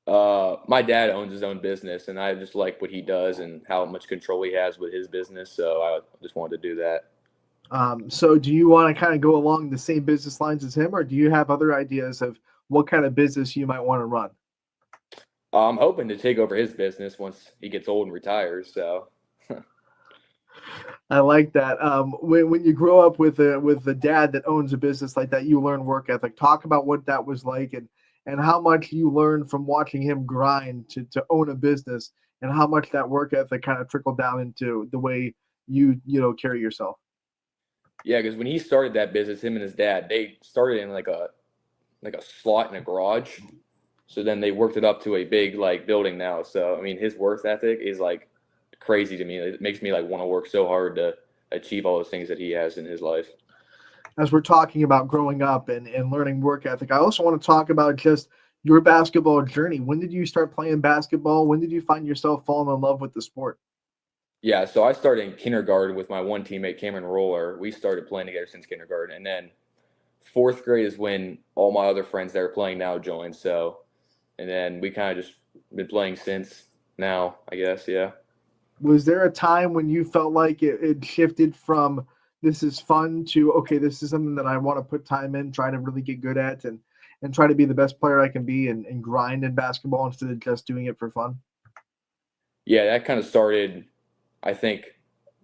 My dad owns his own business, and I just like what he does and how much control he has with his business, so I just wanted to do that. So do you want to kind of go along the same business lines as him, or do you have other ideas of what kind of business you might want to run? I'm hoping to take over his business once he gets old and retires. So I like that. When you grow up with a dad that owns a business like that, you learn work ethic. Talk about what that was like and how much you learned from watching him grind to own a business, and how much that work ethic kind of trickled down into the way you carry yourself. Yeah, because when he started that business, him and his dad, they started in like a slot in a garage. So then they worked it up to a big like building now. So I mean, his work ethic is like crazy to me. It makes me like want to work so hard to achieve all those things that he has in his life. As we're talking about growing up and learning work ethic, I also want to talk about just your basketball journey. When did you start playing basketball? When did you find yourself falling in love with the sport? Yeah, so I started in kindergarten with my one teammate, Cameron Roller. We started playing together since kindergarten. And then fourth grade is when all my other friends that are playing now joined. So, and then we kind of just been playing since now, I guess, yeah. Was there a time when you felt like it shifted from this is fun to, okay, this is something that I want to put time in, try to really get good at, and try to be the best player I can be and grind in basketball instead of just doing it for fun? Yeah, that kind of started, I think,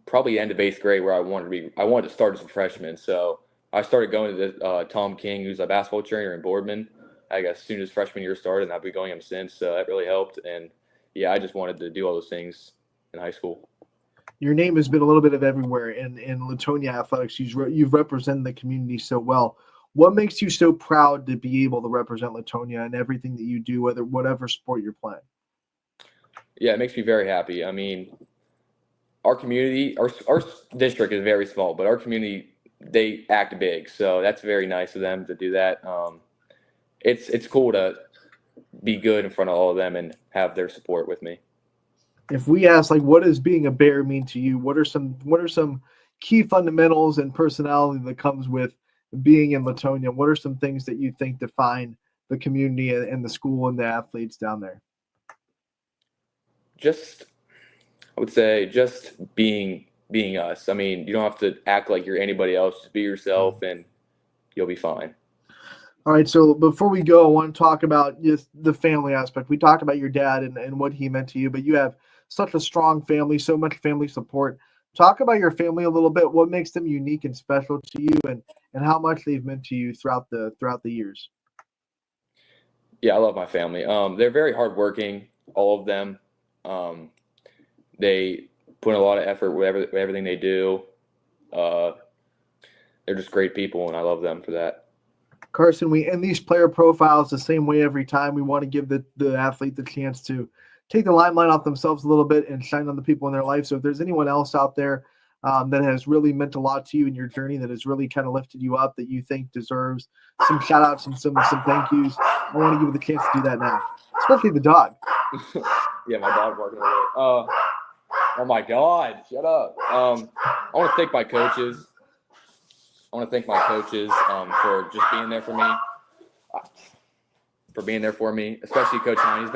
probably the end of 8th grade, where I wanted to start as a freshman. So I started going to Tom King, who's a basketball trainer in Boardman, I guess, as soon as freshman year started, and I've been going him since. So that really helped. And yeah, I just wanted to do all those things in high school. your name has been a little bit of everywhere in Latonia athletics. You've represented the community so well. What makes you so proud to be able to represent Latonia in everything that you do, whatever sport you're playing? Yeah, it makes me very happy. I mean, our community, our district is very small, but our community, they act big. So that's very nice of them to do that. It's cool to be good in front of all of them and have their support with me. If we ask, like, what does being a Bear mean to you? What are some key fundamentals and personality that comes with being in Latonia? What are some things that you think define the community and the school and the athletes down there? I would say just being us. I mean, you don't have to act like you're anybody else. Just be yourself and you'll be fine. All right, so before we go, I want to talk about just the family aspect. We talked about your dad and what he meant to you, but you have such a strong family, so much family support. Talk about your family a little bit. What makes them unique and special to you, and how much they've meant to you throughout the years? Yeah, I love my family. They're very hardworking, all of them. They put in a lot of effort with everything they do. They're just great people, and I love them for that. Carson, we end these player profiles the same way every time. We want to give the athlete the chance to take the limelight off themselves a little bit and shine on the people in their life. So if there's anyone else out there that has really meant a lot to you in your journey, that has really kind of lifted you up, that you think deserves some shout outs and some thank yous, I want to give you the chance to do that now, especially the dog. Yeah, my dog barking away. Oh my God, shut up. I want to thank my coaches. For just being there for me, especially Coach Hine.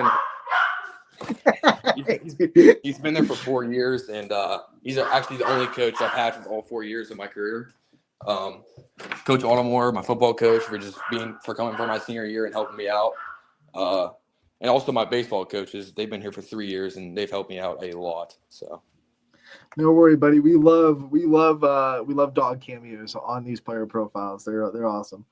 He's been there for 4 years, and he's actually the only coach I've had for all 4 years of my career. Coach Altamore, my football coach, for coming for my senior year and helping me out. And also my baseball coaches, they've been here for 3 years and they've helped me out a lot. So no worry, buddy. We love dog cameos on these player profiles. They're awesome.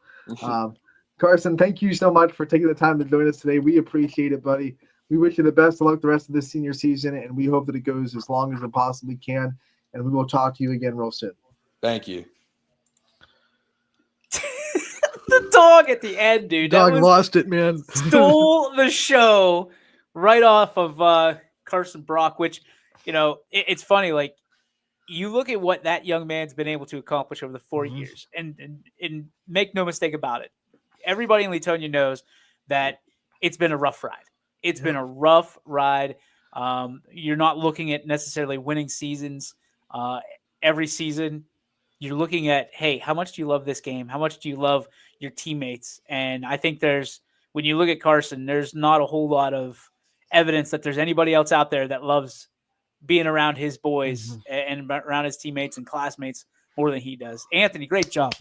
Carson, thank you so much for taking the time to join us today. We appreciate it, buddy. We wish you the best of luck the rest of this senior season, and we hope that it goes as long as it possibly can. And we will talk to you again real soon. Thank you. The dog at the end, dude. Dog lost it, man. Stole the show right off of Carson Brock, which, you know, it's funny. Like, you look at what that young man's been able to accomplish over the 4 years, and make no mistake about it. Everybody in Latonia knows that it's been a rough ride. It's been a rough ride. You're not looking at necessarily winning seasons every season. You're looking at, hey, how much do you love this game? How much do you love your teammates? And I think when you look at Carson, there's not a whole lot of evidence that there's anybody else out there that loves being around his boys and around his teammates and classmates more than he does. Anthony, great job.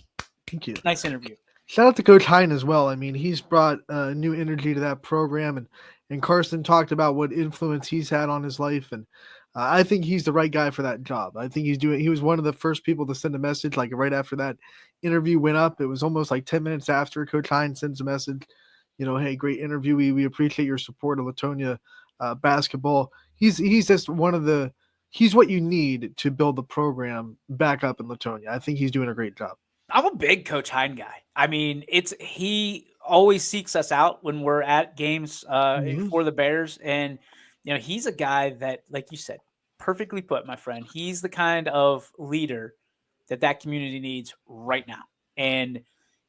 Thank you. Nice interview. Shout out to Coach Hine as well. I mean, he's brought new energy to that program, and Carson talked about what influence he's had on his life, and I think he's the right guy for that job. I think he was one of the first people to send a message, like right after that interview went up. It was almost like 10 minutes after Coach Hine sends a message, you know, hey, great interview. We appreciate your support of Latonia basketball. He's just he's what you need to build the program back up in Latonia. I think he's doing a great job. I'm a big Coach Hine guy. I mean, he always seeks us out when we're at games for the Bears. And, you know, he's a guy that, like you said, perfectly put, my friend. He's the kind of leader that community needs right now. And,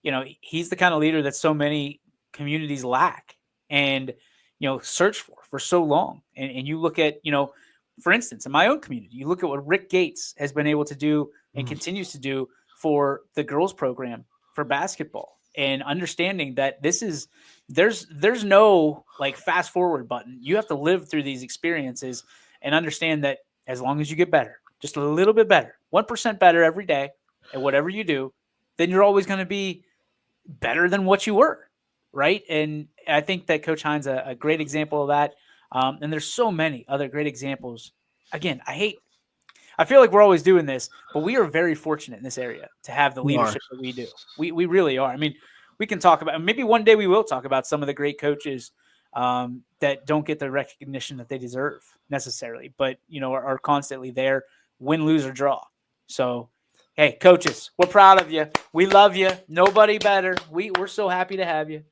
you know, he's the kind of leader that so many communities lack and, you know, search for so long. And you look at, you know, for instance, in my own community, you look at what Rick Gates has been able to do and continues to do for the girls program for basketball, and understanding that there's no like fast forward button. You have to live through these experiences and understand that as long as you get better, just a little bit better, 1% better every day at whatever you do, then you're always going to be better than what you were. Right. And I think that Coach Hine's a great example of that. And there's so many other great examples. Again, I feel like we're always doing this, but we are very fortunate in this area to have the leadership that we do. We really are. I mean, we can talk about, maybe one day we will talk about some of the great coaches that don't get the recognition that they deserve necessarily, but, you know, are constantly there win, lose, or draw. So, hey, coaches, we're proud of you. We love you. Nobody better. We're so happy to have you.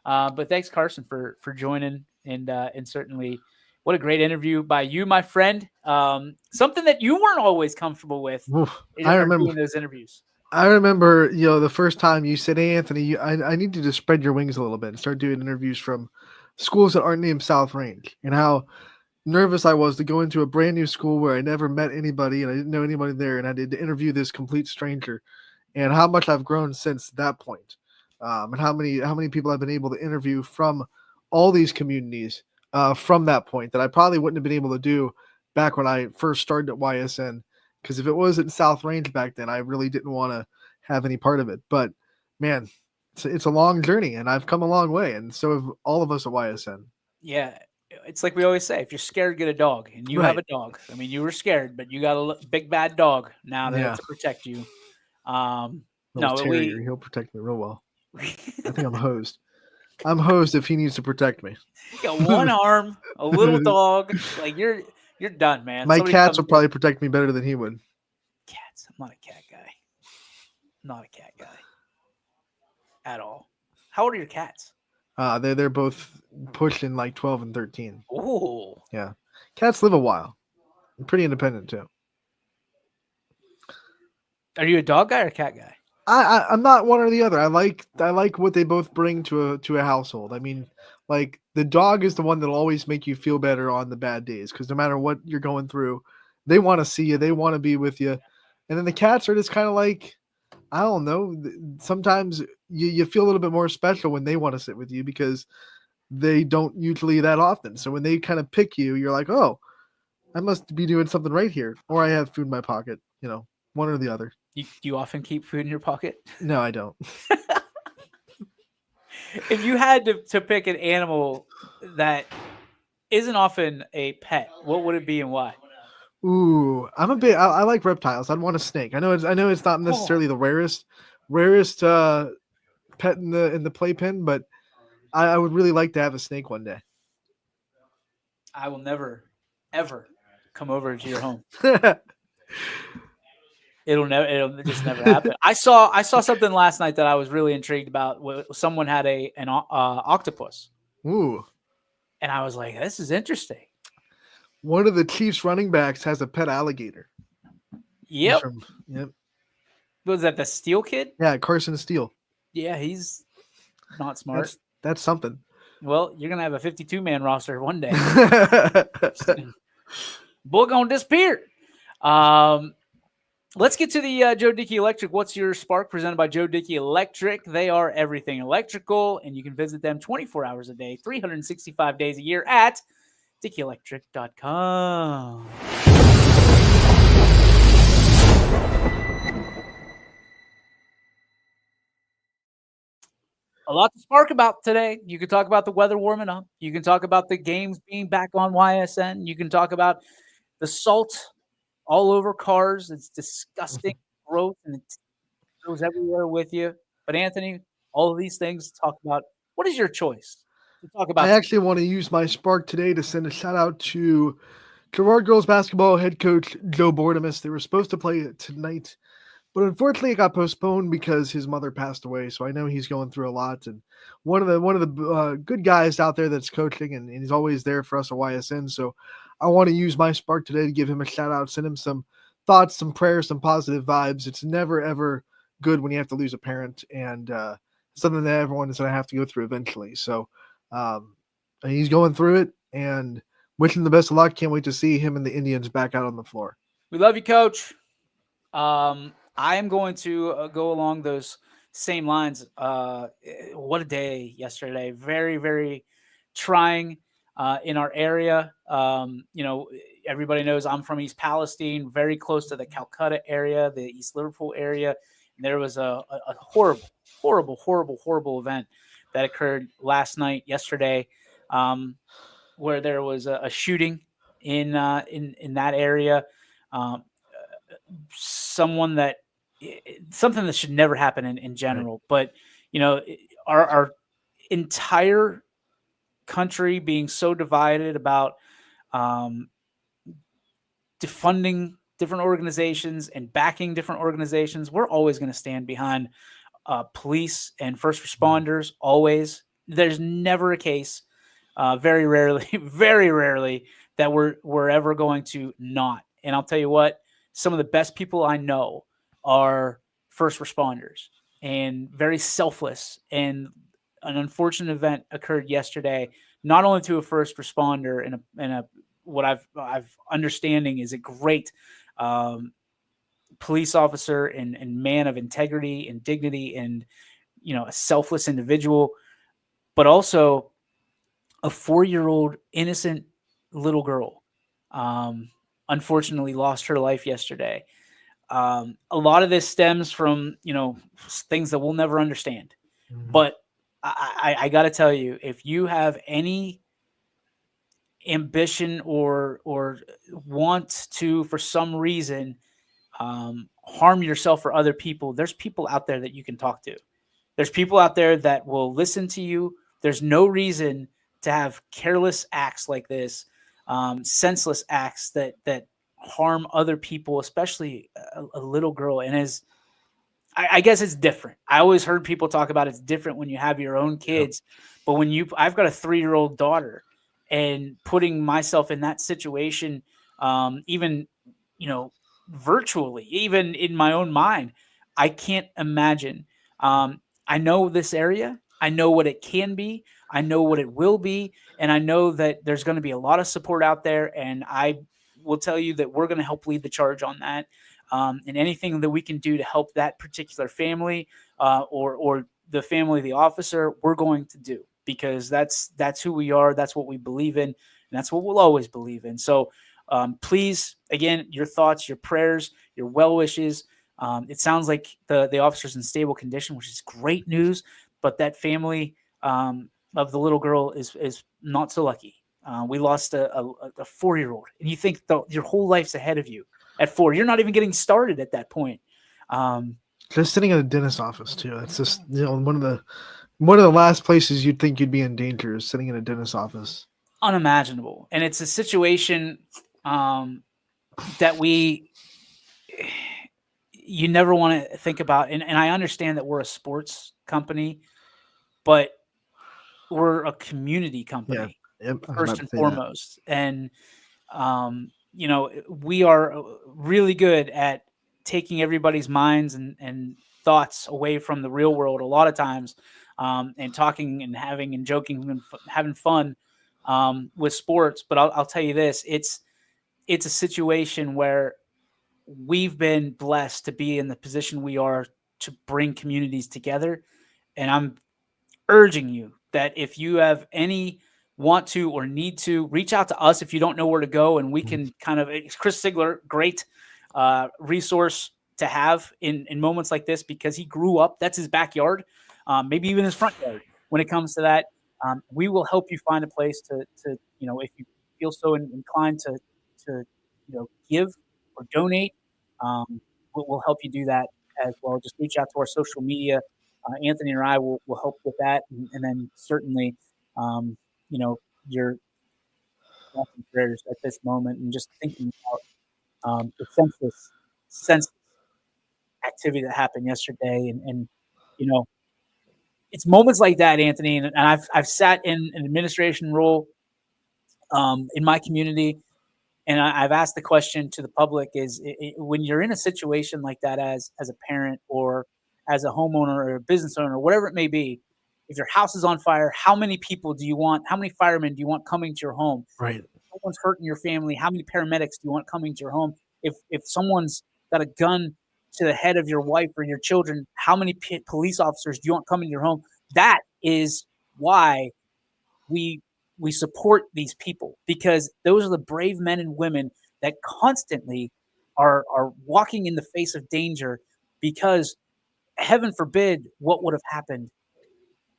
But thanks, Carson, for joining, and certainly what a great interview by you, my friend. Something that you weren't always comfortable with. I remember doing those interviews. I remember, the first time you said, "Hey, Anthony, I need you to spread your wings a little bit and start doing interviews from schools that aren't named South Range," and how nervous I was to go into a brand new school where I never met anybody and I didn't know anybody there, and I did to interview this complete stranger, and how much I've grown since that point, and how many people I've been able to interview from all these communities from that point that I probably wouldn't have been able to do back when I first started at YSN. Because if it wasn't South Range back then, I really didn't want to have any part of it. But man, it's a long journey, and I've come a long way, and so have all of us at YSN. Yeah, it's like we always say: if you're scared, get a dog, and you have a dog. I mean, you were scared, but you got a big bad dog now to protect you. He'll protect me real well. I think I'm hosed. I'm hosed if he needs to protect me. You got one arm, a little dog. Like you're done, man. My cats will probably protect me better than he would. Cats. I'm not a cat guy. Not a cat guy. At all. How old are your cats? They're both pushing like 12 and 13. Oh. Yeah. Cats live a while. I'm pretty independent too. Are you a dog guy or a cat guy? I'm not one or the other. I like what they both bring to a household. I mean, like the dog is the one that'll always make you feel better on the bad days, because no matter what you're going through, they want to see you, they want to be with you. And then the cats are just kind of like, I don't know, sometimes you feel a little bit more special when they want to sit with you, because they don't usually that often. So when they kind of pick you, you're like, oh, I must be doing something right here, or I have food in my pocket, one or the other. Do you often keep food in your pocket? No, I don't. If you had to pick an animal that isn't often a pet, what would it be and why? Ooh, I like reptiles. I'd want a snake. I know it's not necessarily the rarest pet in the playpen, but I would really like to have a snake one day. I will never, ever come over to your home. It'll just never happen. I saw something last night that I was really intrigued about. Someone had an octopus. Ooh. And I was like, this is interesting. One of the Chiefs running backs has a pet alligator. Yep. Yep. Was that the Steele kid? Yeah, Carson Steele. Yeah, he's not smart. That's something. Well, you're gonna have a 52-man roster one day. Boy gonna disappear. Let's get to the Joe Dickey Electric. What's your spark? Presented by Joe Dickey Electric. They are everything electrical, and you can visit them 24 hours a day, 365 days a year at DickeyElectric.com. A lot to spark about today. You can talk about the weather warming up. You can talk about the games being back on YSN. You can talk about the salt all over cars. It's disgusting growth, and it goes everywhere with you. But Anthony, all of these things to talk about. What is your choice to talk about? I actually want to use my spark today to send a shout out to Girard girls basketball head coach Joe Bordemus. They were supposed to play tonight, but unfortunately it got postponed because his mother passed away. So I know he's going through a lot, and one of the good guys out there that's coaching, and he's always there for us at YSN. So I want to use my spark today to give him a shout out, send him some thoughts, some prayers, some positive vibes. It's never, ever good when you have to lose a parent, and something that everyone is going to have to go through eventually. So he's going through it, and wishing the best of luck. Can't wait to see him and the Indians back out on the floor. We love you, Coach. I am going to go along those same lines. What a day yesterday. Very, very trying. In our area. Everybody knows I'm from East Palestine, very close to the Calcutta area, the East Liverpool area. And there was a horrible event that occurred yesterday, where there was a shooting in that area. Something that should never happen in general. But, our entire defunding different organizations and backing different organizations. We're always going to stand behind police and first responders. Always. There's never a case, very rarely, that we're ever going to not. And I'll tell you what, some of the best people I know are first responders and very selfless. And an unfortunate event occurred yesterday, not only to a first responder and a what I've understanding is a great police officer and man of integrity and dignity and, a selfless individual, but also a 4-year-old innocent little girl, unfortunately lost her life yesterday. A lot of this stems from, things that we'll never understand, but I got to tell you, if you have any ambition or want to, for some reason, harm yourself or other people, there's people out there that you can talk to. There's people out there that will listen to you. There's no reason to have careless acts like this, senseless acts that harm other people, especially a little girl. And I guess it's different. I always heard people talk about it's different when you have your own kids, but I've got a 3-year-old daughter, and putting myself in that situation, even, virtually, even in my own mind, I can't imagine. I know this area. I know what it can be. I know what it will be. And I know that there's going to be a lot of support out there. And I will tell you that we're going to help lead the charge on that. And anything that we can do to help that particular family or the family of the officer, we're going to do, because that's who we are. That's what we believe in. And that's what we'll always believe in. So please, again, your thoughts, your prayers, your well wishes. It sounds like the officer's in stable condition, which is great news. But that family of the little girl is not so lucky. We lost a 4-year-old, and you think your whole life's ahead of you at 4. You're not even getting started at that point. Just sitting in a dentist's office too. That's just one of the last places you'd think you'd be in danger is sitting in a dentist's office. Unimaginable, and it's a situation that you never want to think about. And I understand that we're a sports company, but we're a community company first and foremost. And, we are really good at taking everybody's minds and thoughts away from the real world a lot of times, and talking and having and joking and having fun with sports. But I'll tell you this, it's a situation where we've been blessed to be in the position we are to bring communities together. And I'm urging you that if you have any want to or need to, reach out to us if you don't know where to go, and we can kind of, Chris Sigler, great resource to have in moments like this, because he grew up, that's his backyard, maybe even his front yard. When it comes to that, we will help you find a place to if you feel so inclined to give or donate, we'll help you do that as well. Just reach out to our social media. Anthony or I will help with that. And then certainly, your thoughts and prayers at this moment, and just thinking about the senseless activity that happened yesterday. And it's moments like that, Anthony, and I've sat in an administration role in my community, and I've asked the question to the public: is when you're in a situation like that as a parent or as a homeowner or a business owner, whatever it may be, if your house is on fire, how many people do you want? How many firemen do you want coming to your home? Right. If someone's hurting your family, how many paramedics do you want coming to your home? If someone's got a gun to the head of your wife or your children, how many police officers do you want coming to your home? That is why we support these people, because those are the brave men and women that constantly are walking in the face of danger, because heaven forbid what would have happened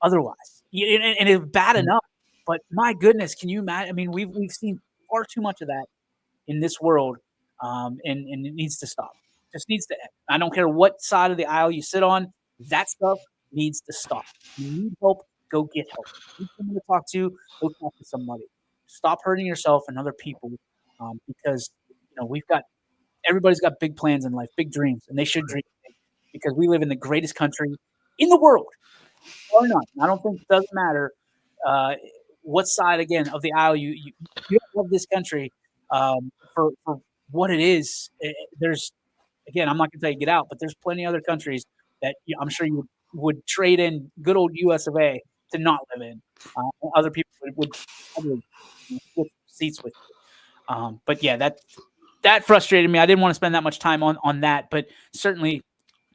otherwise. And it's bad enough, but my goodness, can you imagine? I mean, we've seen far too much of that in this world, and it needs to stop. Just needs to end. I don't care what side of the aisle you sit on, that stuff needs to stop. You need help, go get help. You need someone to talk to, go talk to somebody. Stop hurting yourself and other people, because we've got everybody's got big plans in life, big dreams, and they should dream big because we live in the greatest country in the world. Or not. I don't think it doesn't matter what side, again, of the aisle you love this country for what it is. There's, again, I'm not going to tell you get out, but there's plenty of other countries that I'm sure you would trade in good old US of A to not live in. Other people would probably switch seats with you. But yeah, that frustrated me. I didn't want to spend that much time on that, but certainly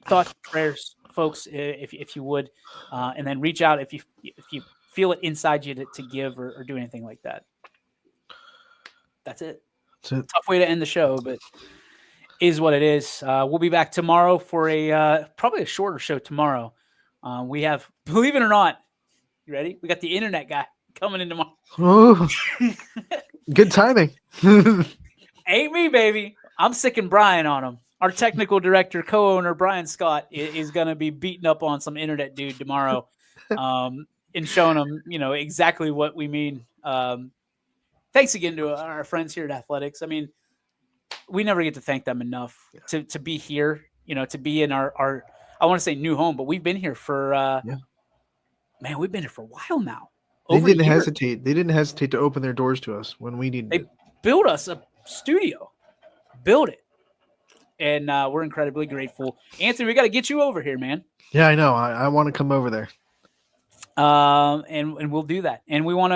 thoughts, prayers, folks, if you would, and then reach out if you feel it inside you to give or do anything like that. That's it. Tough way to end the show, but is what it is. We'll be back tomorrow for probably a shorter show tomorrow. We have, believe it or not, you ready? We got the internet guy coming in tomorrow. Oh, good timing. Ain't me, baby. I'm sicking Brian on him. Our technical director, co-owner, Brian Scott, is going to be beating up on some internet dude tomorrow and showing him, exactly what we mean. Thanks again to our friends here at Athletics. I mean, we never get to thank them enough to be here, to be in our I want to say new home, but we've been here for, man, we've been here for a while now. They didn't hesitate. They didn't hesitate to open their doors to us when we needed it. They built us a studio, build it. And we're incredibly grateful. Anthony, we got to get you over here, man. Yeah, I know. I want to come over there. And we'll do that. And we want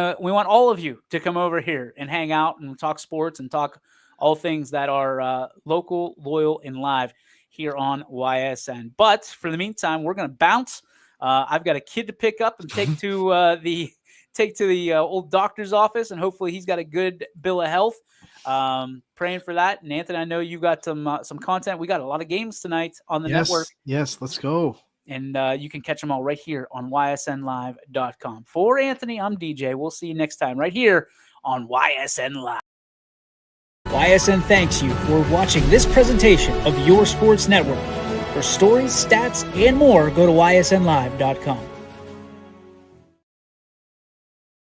all of you to come over here and hang out and talk sports and talk all things that are local, loyal, and live here on YSN. But for the meantime, we're going to bounce. I've got a kid to pick up and take to the old doctor's office, and hopefully he's got a good bill of health. Praying for that. And Anthony, I know you got some content. We got a lot of games tonight on the network. Yes, let's go. And you can catch them all right here on ysnlive.com. For Anthony, I'm DJ. We'll see you next time right here on YSN Live. YSN thanks you for watching this presentation of your sports network. For stories, stats, and more, go to ysnlive.com.